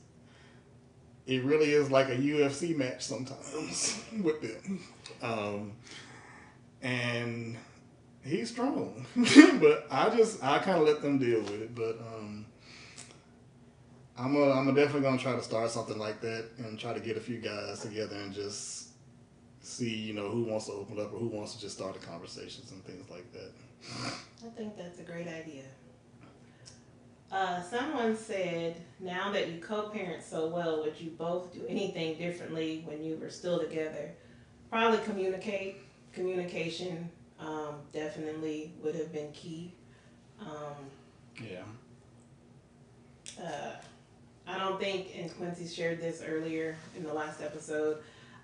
it really is like a UFC match sometimes with them. And he's strong, but I kind of let them deal with it, but, I'm definitely gonna try to start something like that and try to get a few guys together and just see, who wants to open up or who wants to just start the conversations and things like that. I think that's a great idea. Someone said, now that you co-parent so well, would you both do anything differently when you were still together? Probably communication definitely would have been key. Yeah. I don't think, and Quincy shared this earlier in the last episode,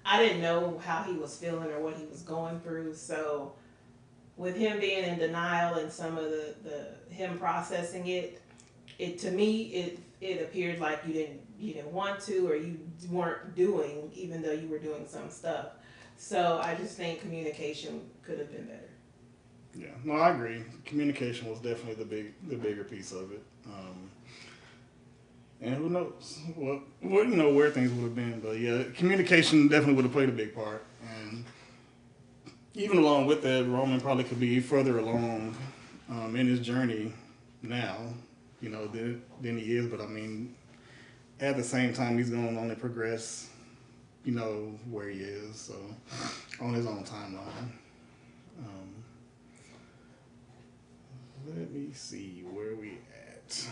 I didn't know how he was feeling or what he was going through. So with him being in denial and some of the him processing it, it to me it appeared like you didn't want to, or you weren't doing, even though you were doing some stuff. So I just think communication could have been better. Yeah, no, I agree. Communication was definitely the bigger piece of it. And who knows what where things would have been, but yeah, communication definitely would have played a big part. And even along with that, Roman probably could be further along in his journey now, than he is. But I mean, at the same time, he's going to only progress, where he is. So on his own timeline. Um, Let me see where we at.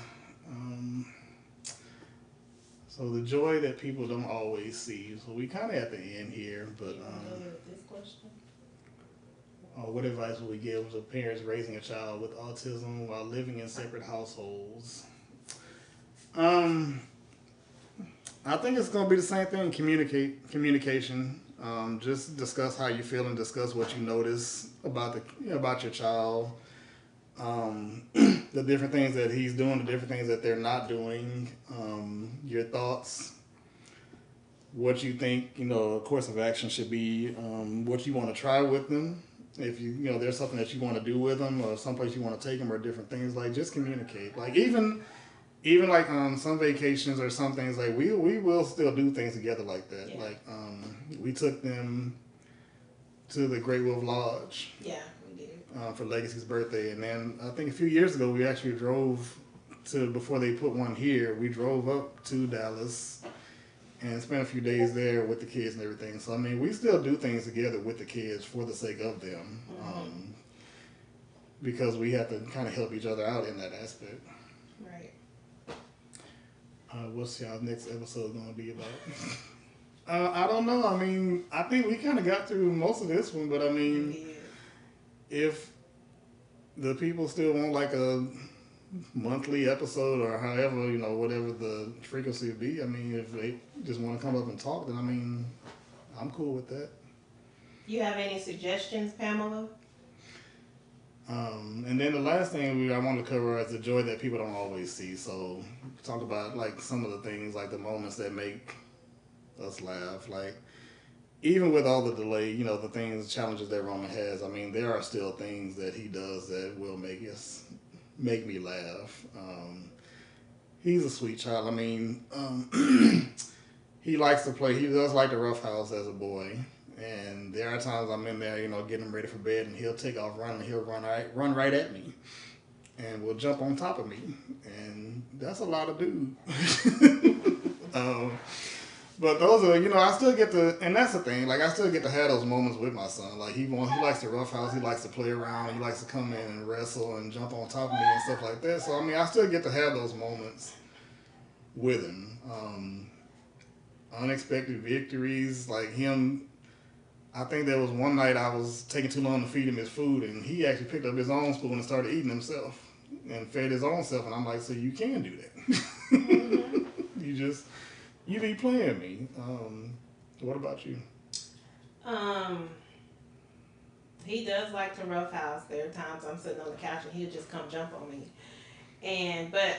So the joy that people don't always see. So we kind of at the end here, but This question. what advice would we give to parents raising a child with autism while living in separate households? I think it's going to be the same thing. Communication. Just discuss how you feel and discuss what you notice about about your child. The different things that he's doing, the different things that they're not doing, your thoughts, what you think, a course of action should be, what you want to try with them. If there's something that you want to do with them, or someplace you want to take them, or different things, like just communicate. Like even like some vacations or some things, like we will still do things together like that. Yeah. Like we took them to the Great Wolf Lodge. Yeah. For Legacy's birthday, and then I think a few years ago we actually drove to, before they put one here, we drove up to Dallas and spent a few days there with the kids and everything. So I mean, we still do things together with the kids for the sake of them, because we have to kind of help each other out in that aspect. Right. What's y'all next episode going to be about? I don't know. I mean, I think we kind of got through most of this one, but I mean, if the people still want like a monthly episode or however, whatever the frequency would be, I mean, if they just want to come up and talk, then I mean, I'm cool with that. You have any suggestions, Pamela? And then the last thing I want to cover is the joy that people don't always see. So talk about like some of the things, like the moments that make us laugh. Like even with all the delay, the things, challenges that Roman has, I mean, there are still things that he does that will make me laugh. He's a sweet child. I mean, he likes to play. He does like the roughhouse as a boy. And there are times I'm in there, getting him ready for bed, and he'll take off running. He'll run right at me, and will jump on top of me, and that's a lot of dude. But those are, I still get to, and that's the thing. Like I still get to have those moments with my son. Like he likes the roughhouse. He likes to play around. He likes to come in and wrestle and jump on top of me and stuff like that. So I mean, I still get to have those moments with him. Unexpected victories, like him. I think there was one night I was taking too long to feed him his food, and he actually picked up his own spoon and started eating himself and fed his own self. And I'm like, so you can do that. Mm-hmm. You be playing me. What about you? He does like to roughhouse. There are times I'm sitting on the couch and he'll just come jump on me. But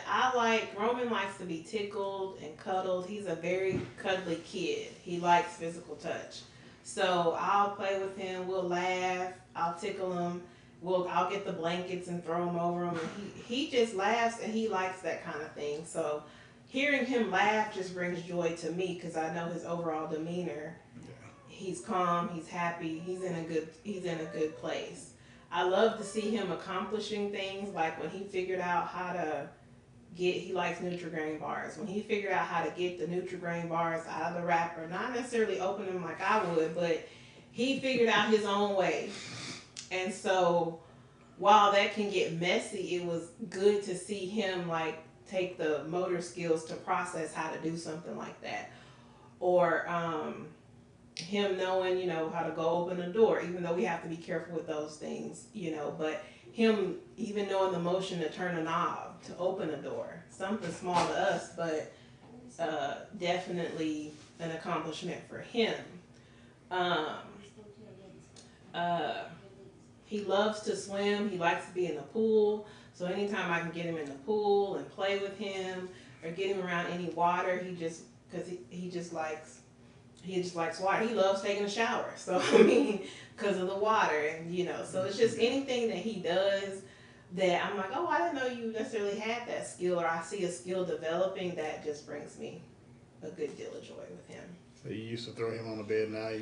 Roman likes to be tickled and cuddled. He's a very cuddly kid. He likes physical touch. So I'll play with him. We'll laugh. I'll tickle him. I'll get the blankets and throw them over him. And he just laughs, and he likes that kind of thing. So hearing him laugh just brings joy to me because I know his overall demeanor. Yeah. He's calm. He's happy. He's in a good place. I love to see him accomplishing things, like when he figured out how to he likes Nutri-Grain bars. When he figured out how to get the Nutri-Grain bars out of the wrapper, not necessarily open them like I would, but he figured out his own way. And so while that can get messy, it was good to see him like take the motor skills to process how to do something like that. Or him knowing, how to go open a door, even though we have to be careful with those things, but him even knowing the motion to turn a knob to open a door, something small to us, but definitely an accomplishment for him. Um, uh, he loves to swim. He likes to be in the pool. So anytime I can get him in the pool and play with him or get him around any water, because he just likes water. He loves taking a shower. So I mean, because of the water, and so it's just anything that he does that I'm like, oh, I didn't know you necessarily had that skill, or I see a skill developing, that just brings me a good deal of joy with him. So you used to throw him on the bed. Now you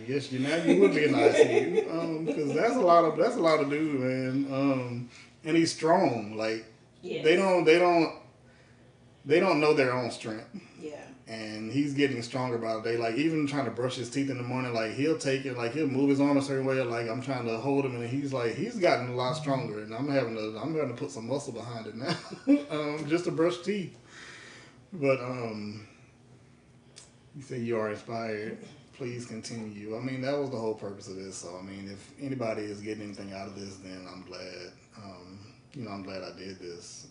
would be in the ICU because that's a lot to do, man. And he's strong. Like Yes. they don't know their own strength. Yeah. And he's getting stronger by the day. Like even trying to brush his teeth in the morning, like he'll take it, like he'll move his arm a certain way. Like I'm trying to hold him, and he's gotten a lot stronger. And I'm having to put some muscle behind it now, just to brush teeth. But you say you are inspired. Please continue. I mean, that was the whole purpose of this. So I mean, if anybody is getting anything out of this, then I'm glad. I'm glad I did this.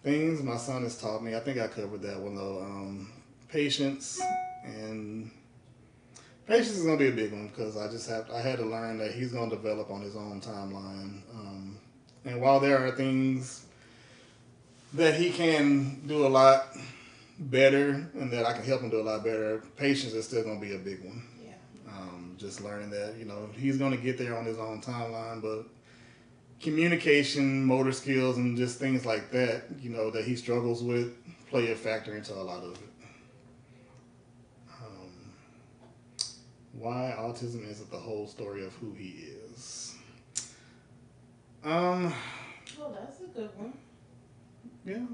Things my son has taught me. I think I covered that one though. Patience is gonna be a big one because I had to learn that he's gonna develop on his own timeline. And while there are things that he can do a lot better and that I can help him do a lot better, patience is still gonna be a big one. Yeah. Just learning that he's gonna get there on his own timeline, but communication, motor skills, and just things like that, that he struggles with, play a factor into a lot of it. Why autism isn't the whole story of who he is. Oh, that's a good one. Yeah.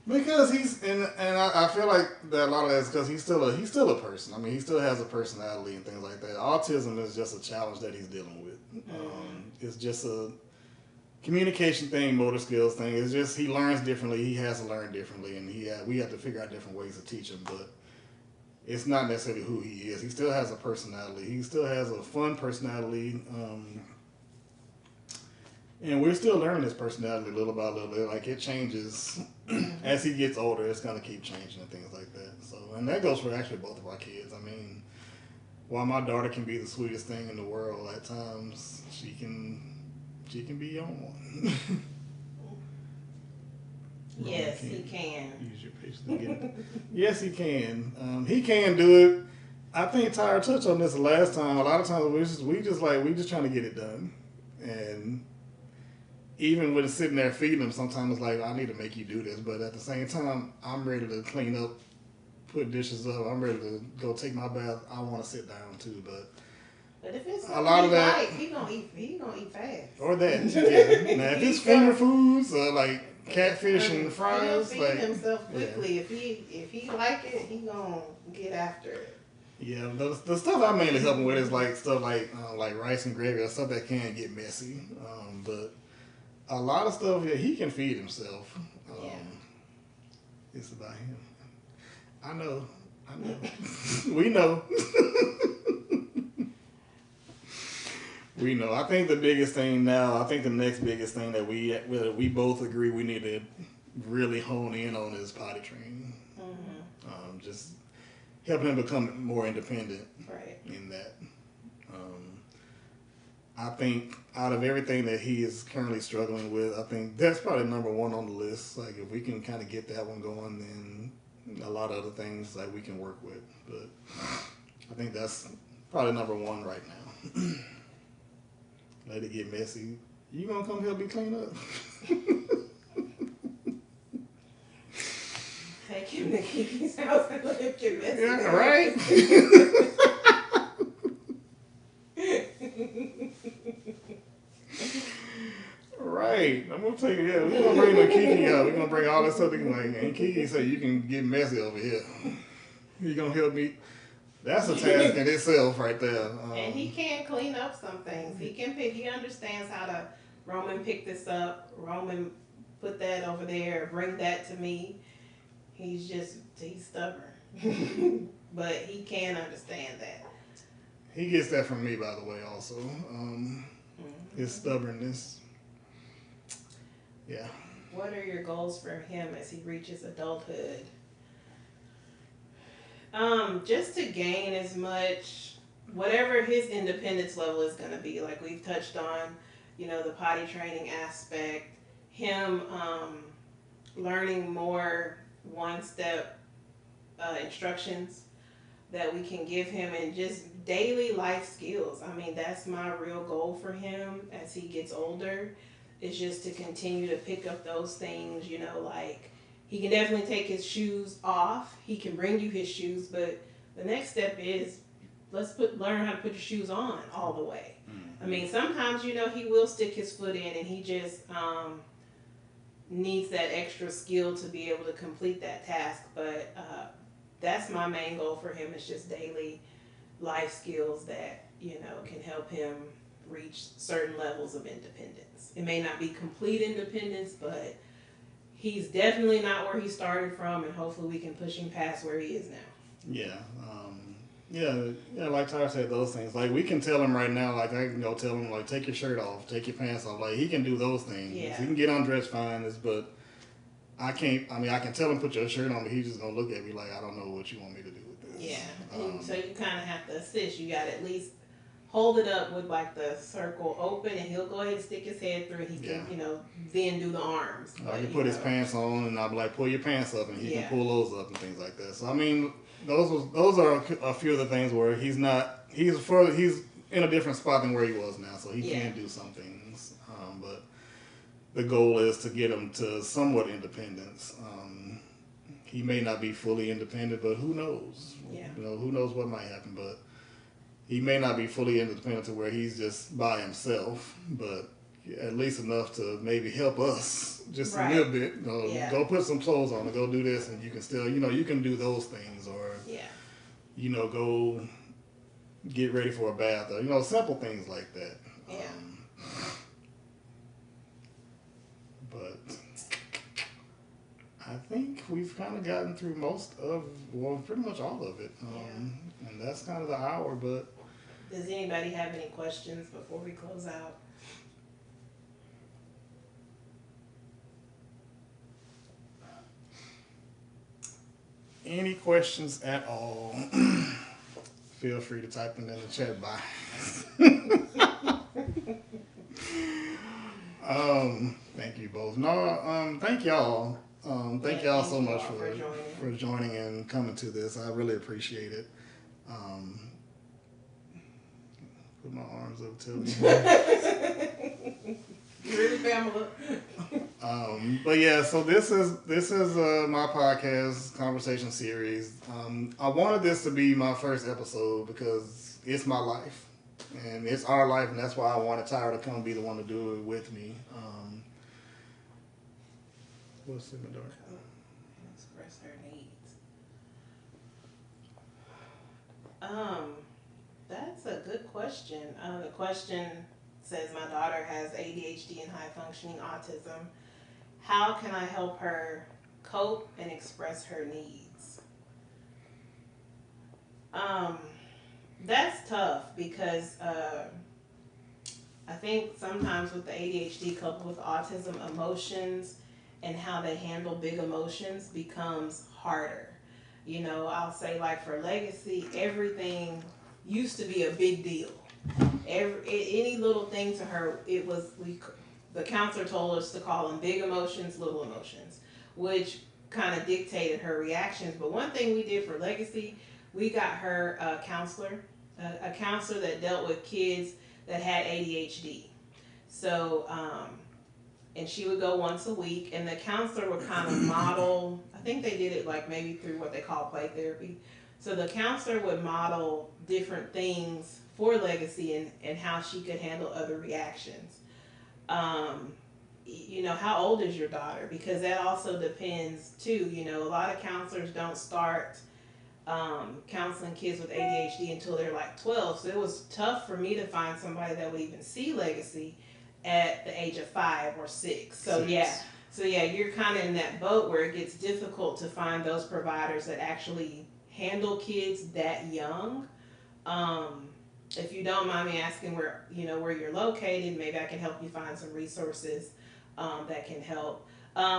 Because I feel like that a lot of that is because he's still a person. I mean, he still has a personality and things like that. Autism is just a challenge that he's dealing with. It's just a communication thing, motor skills thing. It's just he learns differently. He has to learn differently, and we have to figure out different ways to teach him. But it's not necessarily who he is. He still has a personality. He still has a fun personality. And we're still learning his personality little by little. Like it changes as he gets older. It's gonna keep changing and things like that. So, and that goes for actually both of our kids. I mean, while my daughter can be the sweetest thing in the world at times, she can be on one. Yes, he can. Use your patience again. Yes, he can. He can do it. I think Tyra touched on this last time. A lot of times we just trying to get it done, and even when it's sitting there feeding him, sometimes it's like, I need to make you do this. But at the same time, I'm ready to clean up, put dishes up. I'm ready to go take my bath. I want to sit down too. But if it's a lot of that, he gonna eat fast. Or that, yeah. Now, if it's finger foods or like catfish and fries, he'll feed himself quickly. Yeah. If he like it, he gonna get after it. Yeah, the stuff I mainly help him with is like stuff like rice and gravy or stuff that can get messy. But a lot of stuff, yeah, he can feed himself. It's about him. I know. We know. We know. I think the biggest thing now, the next biggest thing that we both agree we need to really hone in on is potty training. Mm-hmm. Just helping him become more independent. Right. In that. I think out of everything that he is currently struggling with, I think that's probably number one on the list. Like if we can kind of get that one going, then a lot of other things like we can work with. But I think that's probably number one right now. Let it get messy. You gonna come help me clean up? Take him to Kiki's house and let him get messy. Yeah, right. Right. I'm gonna take it. Yeah, we're gonna bring the Kiki out. We're gonna bring all this stuff. And Kiki said, "You can get messy over here. You gonna help me?" That's a task in itself, right there. And he can clean up some things. He can pick. He understands how to. Roman, pick this up. Roman, put that over there. Bring that to me. He's stubborn, but he can understand that. He gets that from me, by the way. Also, his stubbornness. Yeah. What are your goals for him as he reaches adulthood? Just to gain as much, whatever his independence level is going to be. Like we've touched on, the potty training aspect, him learning more one step instructions that we can give him, and just daily life skills. I mean, that's my real goal for him as he gets older, is just to continue to pick up those things, like he can definitely take his shoes off. He can bring you his shoes, but the next step is learn how to put your shoes on all the way. I mean, sometimes, he will stick his foot in and he just needs that extra skill to be able to complete that task. But that's my main goal for him, is just daily life skills that, can help him reach certain levels of independence. It may not be complete independence, but he's definitely not where he started from, and hopefully we can push him past where he is now. Yeah. Yeah, like Tyra said, those things. Like, we can tell him right now, like, I can go tell him, like, take your shirt off, take your pants off. Like, he can do those things. Yeah. He can get undressed fine, but I can tell him, put your shirt on, but he's just going to look at me like, I don't know what you want me to do with this. Yeah. And so you kind of have to assist. You got to at least hold it up with, like, the circle open, and he'll go ahead and stick his head through, and he can, then do the arms. I can put his pants on, and I'll be like, pull your pants up, and he can pull those up and things like that. So, I mean, those are a few of the things where he's in a different spot than where he was now, so he can do some things. But the goal is to get him to somewhat independence. He may not be fully independent, but who knows? Yeah. Who knows what might happen, but he may not be fully independent to where he's just by himself, but at least enough to maybe help us just a little bit. Go put some clothes on and go do this, and you can still, you can do those things, or go get ready for a bath, or simple things like that. But I think we've kind of gotten through pretty much all of it, and that's kind of the hour. But does anybody have any questions before we close out? Any questions at all? Feel free to type them in the chat box. Thank you both. No, thank y'all. Thank y'all so much for joining and coming to this. I really appreciate it. Put my arms up till me. You really Pamela. But yeah, so this is my podcast conversation series. I wanted this to be my first episode because it's my life and it's our life, and that's why I wanted Tyra to come be the one to do it with me. What's in the dark? Express her needs. That's a good question. The question says, my daughter has ADHD and high functioning autism. How can I help her cope and express her needs? That's tough because I think sometimes with the ADHD coupled with autism, emotions and how they handle big emotions becomes harder. I'll say, like, for Legacy, everything used to be a big deal. Any little thing to her, the counselor told us to call them big emotions, little emotions, which kind of dictated her reactions. But one thing we did for Legacy, we got her a counselor that dealt with kids that had ADHD. So, and she would go once a week, and the counselor would kind of model, I think they did it like maybe through what they call play therapy. So the counselor would model different things for Legacy and how she could handle other reactions. How old is your daughter? Because that also depends too. A lot of counselors don't start counseling kids with ADHD until they're like 12. So it was tough for me to find somebody that would even see Legacy at the age of 5 or 6. So you're kind of in that boat where it gets difficult to find those providers that actually handle kids that young. If you don't mind me asking where you're located, maybe I can help you find some resources that can help.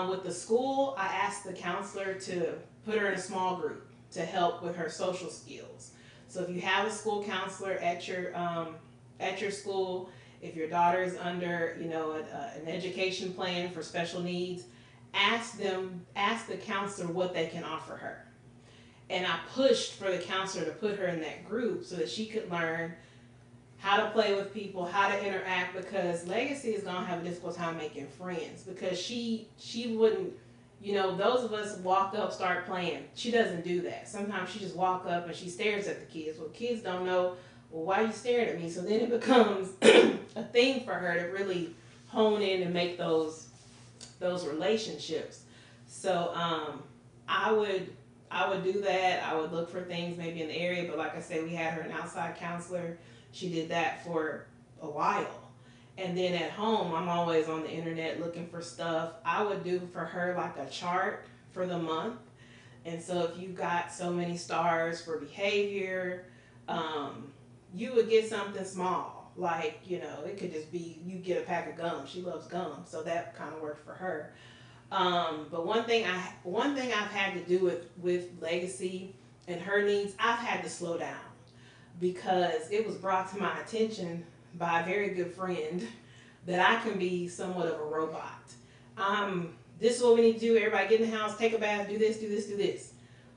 With the school, I asked the counselor to put her in a small group. to help with her social skills. So if you have a school counselor at your school, if your daughter is under, an education plan for special needs, ask the counselor what they can offer her. And I pushed for the counselor to put her in that group so that she could learn how to play with people, how to interact, because Legacy is gonna have a difficult time making friends because she wouldn't, those of us walk up, start playing. She doesn't do that. Sometimes she just walk up and she stares at the kids. Well, kids don't know, well, why are you staring at me? So then it becomes a thing for her to really hone in and make those relationships. So I would do that. I would look for things maybe in the area, but like I said, we had her an outside counselor. She did that for a while. And then at home, I'm always on the internet looking for stuff. I would do for her like a chart for the month. And so if you got so many stars for behavior, you would get something small. Like, it could just be you get a pack of gum. She loves gum. So that kind of worked for her. But one thing I've had to do with Legacy and her needs, I've had to slow down because it was brought to my attention by a very good friend that I can be somewhat of a robot. This is what we need to do. Everybody get in the house, take a bath, do this, do this, do this.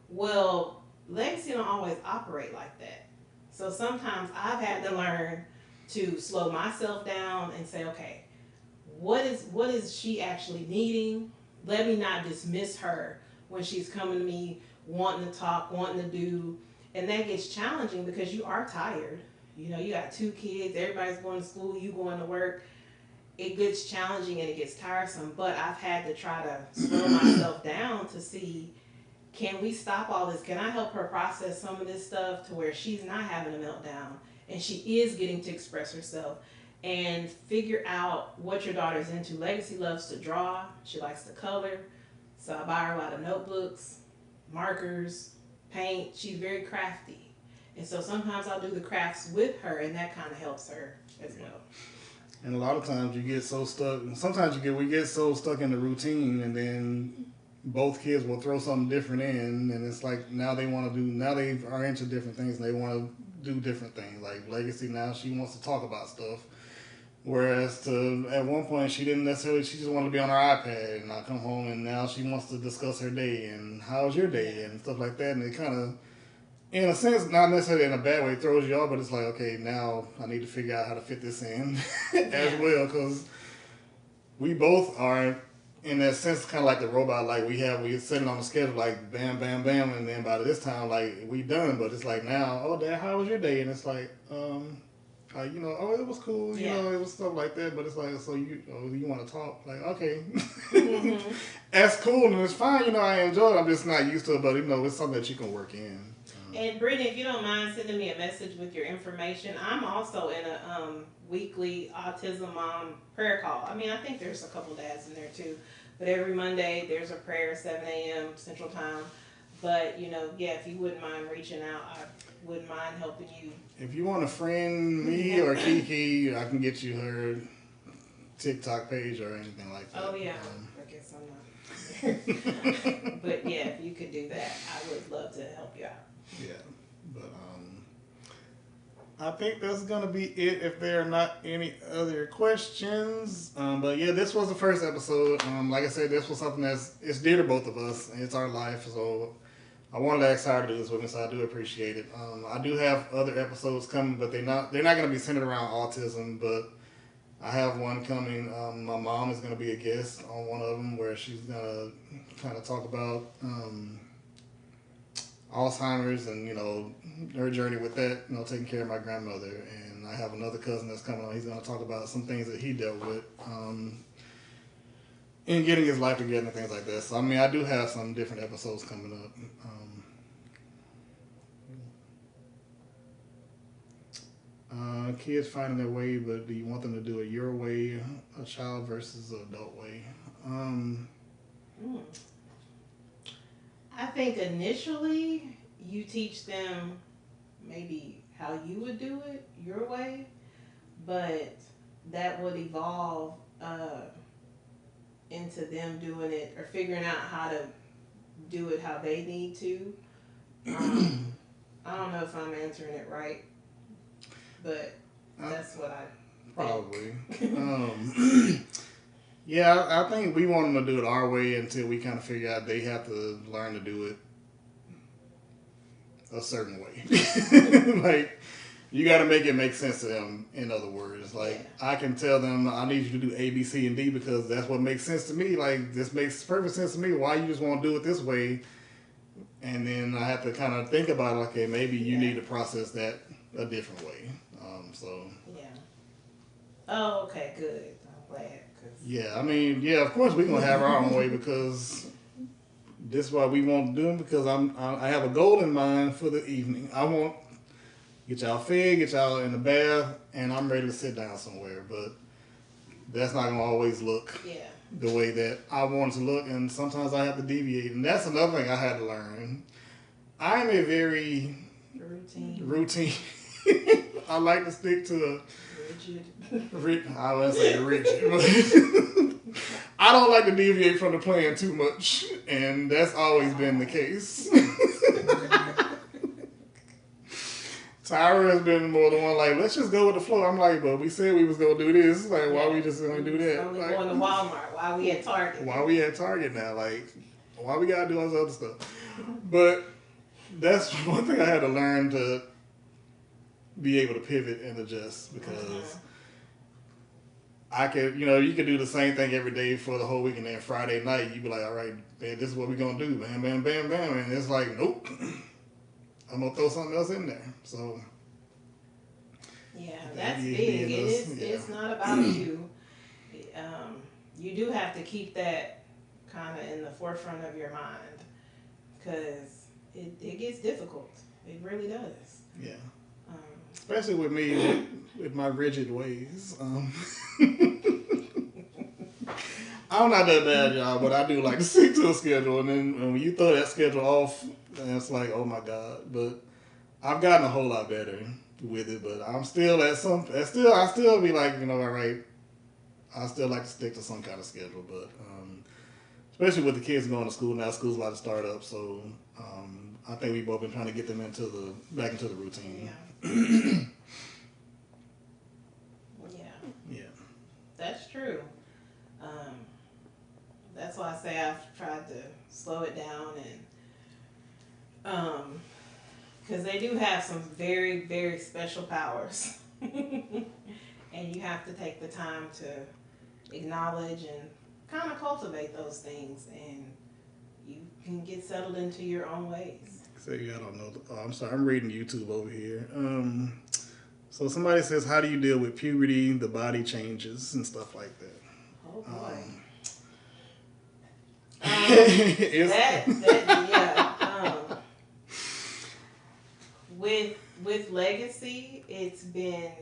Well, Legacy don't always operate like that. So sometimes I've had to learn to slow myself down and say, okay, what is she actually needing? Let me not dismiss her when she's coming to me wanting to talk, wanting to do. And that gets challenging because you are tired. You got 2 kids, everybody's going to school, you going to work. It gets challenging and it gets tiresome, but I've had to try to slow myself down to see, can we stop all this? Can I help her process some of this stuff to where she's not having a meltdown and she is getting to express herself and figure out what your daughter's into. Legacy loves to draw. She likes to color. So I buy her a lot of notebooks, markers, paint. She's very crafty. And so sometimes I'll do the crafts with her, and that kind of helps her as well. And a lot of times you get so stuck. Sometimes we get so stuck in the routine, and then both kids will throw something different in, and it's like now they are into different things, and they want to do different things. Like Legacy now, she wants to talk about stuff. Whereas at one point she didn't necessarily, she just wanted to be on her iPad, and I come home and now she wants to discuss her day and how's your day and stuff like that. And it kind of, in a sense, not necessarily in a bad way, throws you off, but it's like, okay, now I need to figure out how to fit this in as well, because we both are, in that sense, kind of like the robot. Like we set it on the schedule, like bam, bam, bam, and then by this time, like we done. But it's like now, oh, Dad, how was your day? And it's like, oh, it was cool. It was stuff like that. But it's like, so you want to talk? Like, okay, that's cool and it's fine. I enjoy it. I'm just not used to it. But it's something that you can work in. And Brittany, if you don't mind sending me a message with your information, I'm also in a weekly Autism Mom prayer call. I mean, I think there's a couple dads in there too. But every Monday there's a prayer, 7 a.m. Central Time. But, if you wouldn't mind reaching out, I wouldn't mind helping you. If you want to friend me or Kiki, I can get you her TikTok page or anything like that. Oh, yeah. I guess I'm not. But, yeah, if you could do that, I would love to help you out. Yeah. But I think that's going to be it if there are not any other questions. But, yeah, this was the first episode. Like I said, this was something it's dear to both of us. It's our life, so I wanted to ask Tyrah to do this with me, so I do appreciate it. I do have other episodes coming, but they're not going to be centered around autism. But I have one coming. My mom is going to be a guest on one of them, where she's going to kind of talk about Alzheimer's and her journey with that. Taking care of my grandmother. And I have another cousin that's coming on. He's going to talk about some things that he dealt with in getting his life together and things like that. So I do have some different episodes coming up. Kids finding their way, but do you want them to do it your way, a child versus an adult way? I think initially you teach them maybe how you would do it your way, but that would evolve into them doing it or figuring out how to do it how they need to. I don't know if I'm answering it right, but that's what I Probably. think. Yeah, I think we want them to do it our way until we kind of figure out they have to learn to do it a certain way. Like, you got to make it make sense to them, in other words. Like, Yeah. I can tell them, I need you to do A, B, C, and D because that's what makes sense to me. Like, this makes perfect sense to me. Why you just want to do it this way? And then I have to kind of think about, okay, maybe you need to process that a different way. So. Yeah. Oh, okay, good. I'm glad. Yeah, I mean, yeah, of course we're going to have our own way because this is why we want to do it because I have a goal in mind for the evening. I want get y'all fed, get y'all in the bath, and I'm ready to sit down somewhere. But that's not gonna always look the way that I want it to look, and sometimes I have to deviate. And that's another thing I had to learn. I'm a very routine. I like to stick to a rigid. I wouldn't say rigid. I don't like to deviate from the plan too much, and that's always been the case. Tyra has been more the one like, let's just go with the flow. I'm like, but we said we was gonna do this. Like, why we just gonna do that? Only like, going to Walmart. Why we at Target? Why we at Target now? Like, why we gotta do all this other stuff? But that's one thing I had to learn to be able to pivot and adjust because I could, you could do the same thing every day for the whole week, and then Friday night you'd be like, all right, man, this is what we're gonna do, bam, bam, bam, bam, and it's like, nope. I'm gonna throw something else in there. So yeah, that's big. It's not about you. You do have to keep that kind of in the forefront of your mind because it gets difficult. It really does. Yeah. Especially with me, with my rigid ways. I'm not that bad, y'all, but I do like to stick to a schedule. And then when you throw that schedule off, it's like, oh my God. But I've gotten a whole lot better with it. But I'm still I still be like, all right, I still like to stick to some kind of schedule. But especially with the kids going to school now, school's about to start up. So I think we've both been trying to get them back into the routine. Yeah. Yeah. That's true. That's why I say I've tried to slow it down and because they do have some very, very special powers. And you have to take the time to acknowledge and kind of cultivate those things, and you can get settled into your own ways. So I don't know. Oh, I'm sorry. I'm reading YouTube over here. So somebody says, how do you deal with puberty, the body changes, and stuff like that? Oh boy. With Legacy, it's been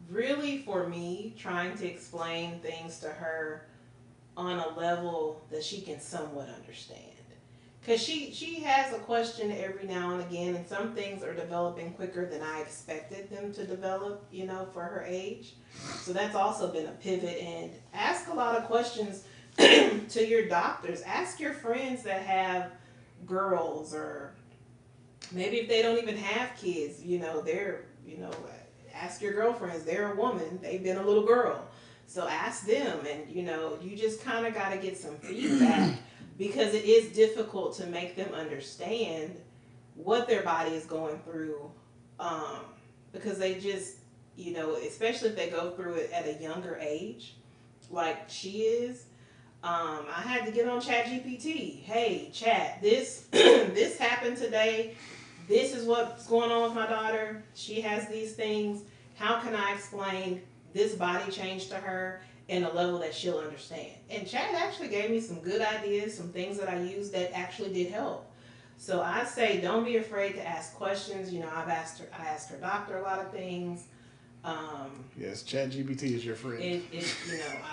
really for me trying to explain things to her on a level that she can somewhat understand. Because she has a question every now and again, and some things are developing quicker than I expected them to develop, for her age. So that's also been a pivot. And ask a lot of questions to your doctors. Ask your friends that have girls, or maybe if they don't even have kids, ask your girlfriends. They're a woman. They've been a little girl. So ask them, and, you just kind of got to get some feedback. Because it is difficult to make them understand what their body is going through, because they just, especially if they go through it at a younger age, like she is. I had to get on ChatGPT. Hey, Chat, this this happened today. This is what's going on with my daughter. She has these things. How can I explain this body change to her in a level that she'll understand? And Chad actually gave me some good ideas, some things that I used that actually did help. So I say, don't be afraid to ask questions. I asked her doctor a lot of things. Yes, ChatGPT is your friend.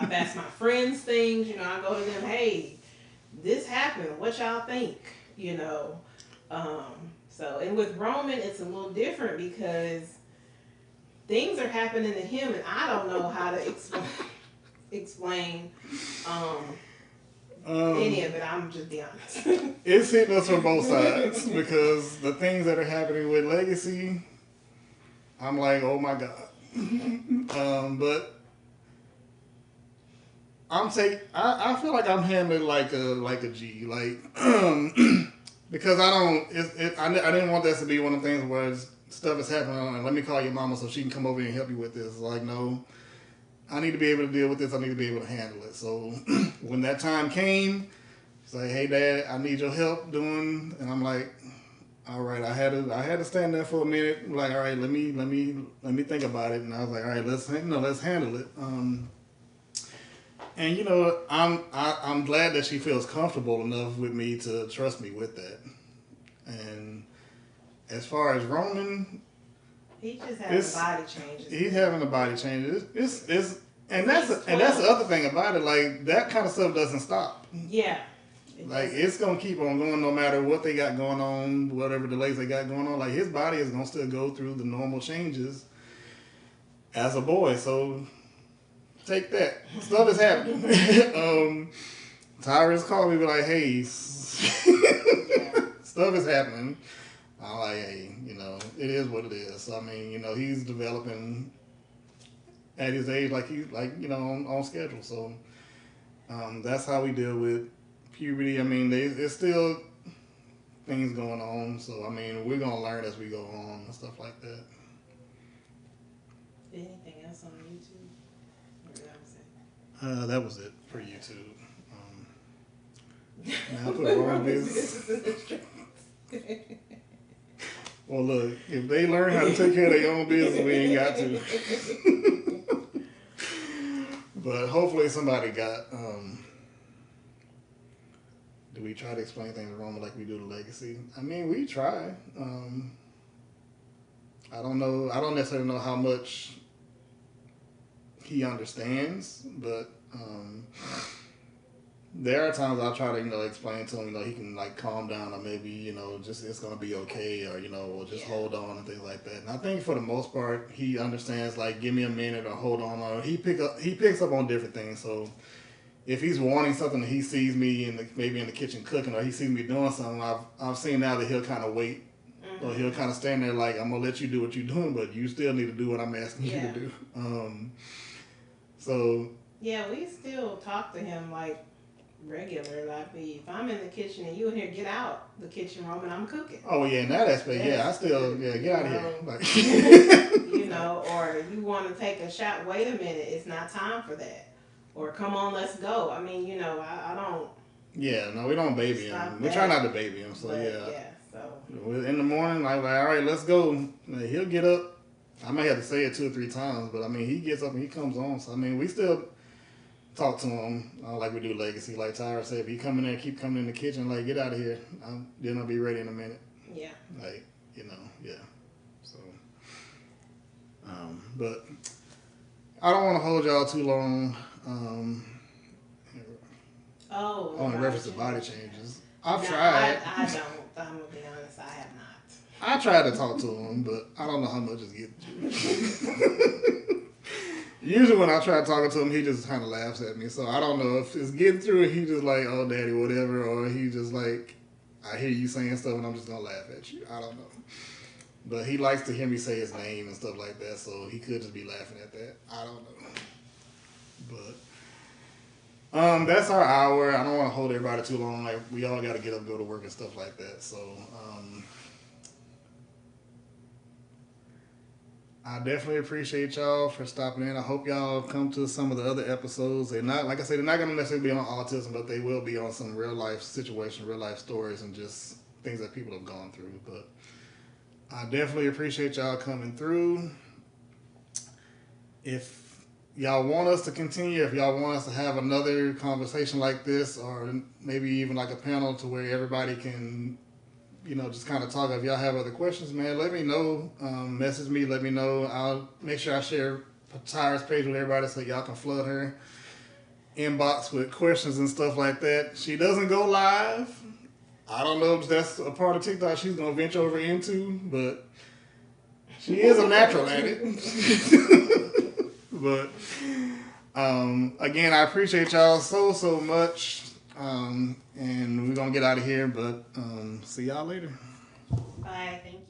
I've asked my friends things. I go to them, hey, this happened. What y'all think? And with Roman, it's a little different because things are happening to him, and I don't know how to explain any of it. I'm just be honest. It's hitting us from both sides because the things that are happening with Legacy, I'm like, oh my God. But I feel like I'm handling like a G, like because I didn't want this to be one of the things where stuff is happening and let me call your mama so she can come over here and help you with this. Like, no, I need to be able to deal with this. I need to be able to handle it. So when that time came, it's like, hey Dad, I need your help doing, and I'm like, all right. I had to stand there for a minute. Like, all right, let me think about it. And I was like, all right, let's handle it. And I'm glad that she feels comfortable enough with me to trust me with that. And as far as Roman, He's just having a body change. He's having a body change. And that's the other thing about it. Like, that kind of stuff doesn't stop. Yeah. It's gonna keep on going no matter what they got going on, whatever delays they got going on. Like, his body is gonna still go through the normal changes as a boy. So take that. Stuff is happening. Tyrah's called me, be like, hey, stuff is happening. I'm like, hey, it is what it is. So, I mean, he's developing at his age on schedule. So that's how we deal with puberty. I mean, there's still things going on. So, I mean, we're going to learn as we go on and stuff like that. Anything else on YouTube? That was it for YouTube. Now for the wrong business. Well, look, if they learn how to take care of their own business, we ain't got to. But hopefully somebody got. Do we try to explain things to Roma like we do to Legacy? I mean, we try. I don't know. I don't necessarily know how much he understands, but there are times I try to, explain to him, he can calm down, or maybe, just it's gonna be okay, or or just hold on and things like that. And I think for the most part, he understands, give me a minute or hold on, or he picks up on different things. So if he's wanting something, he sees me maybe in the kitchen cooking, or he sees me doing something, I've seen now that he'll kind of wait. Or he'll kind of stand there like, I'm going to let you do what you're doing, but you still need to do what I'm asking you to do. Yeah, we still talk to him regular. If I'm in the kitchen and you in here, get out the kitchen room and I'm cooking. Oh, yeah, in that aspect, I still, get out of here. Or you want to take a shot, wait a minute, it's not time for that. Or come on, let's go. I mean, I don't. Yeah, no, we don't baby him. We try not to baby him, so So. In the morning, all right, let's go. He'll get up. I may have to say it 2 or 3 times, but I mean, he gets up and he comes on. So I mean, we still talk to him like we do Legacy. Like Tyrah said, if you come in there, keep coming in the kitchen, get out of here. Dinner will be ready in a minute. Yeah. Yeah. So, but I don't want to hold y'all too long. On the reference to body changes, I've tried. I don't. I'm gonna be honest. I have not. I tried to talk to him, but I don't know how much it's getting to. Usually when I try talking to him, he just kind of laughs at me. So I don't know if it's getting through and he just like, oh, daddy, whatever. Or he just like, I hear you saying stuff and I'm just going to laugh at you. I don't know. But he likes to hear me say his name and stuff like that. So he could just be laughing at that. I don't know. But that's our hour. I don't want to hold everybody too long. We all got to get up and go to work and stuff like that. So I definitely appreciate y'all for stopping in. I hope y'all come to some of the other episodes. They're not, like I said, they're not going to necessarily be on autism, but they will be on some real life situations, real life stories, and just things that people have gone through. But I definitely appreciate y'all coming through. If y'all want us to continue, if y'all want us to have another conversation like this, or maybe even like a panel to where everybody can, just kind of talk. If y'all have other questions, man, let me know. Message me, let me know. I'll make sure I share Tyrah's page with everybody so y'all can flood her inbox with questions and stuff like that. She doesn't go live. I don't know if that's a part of TikTok she's going to venture over into, but she is a natural at it. But again, I appreciate y'all so much. And we're gonna get out of here, but see y'all later. Bye. Thank you.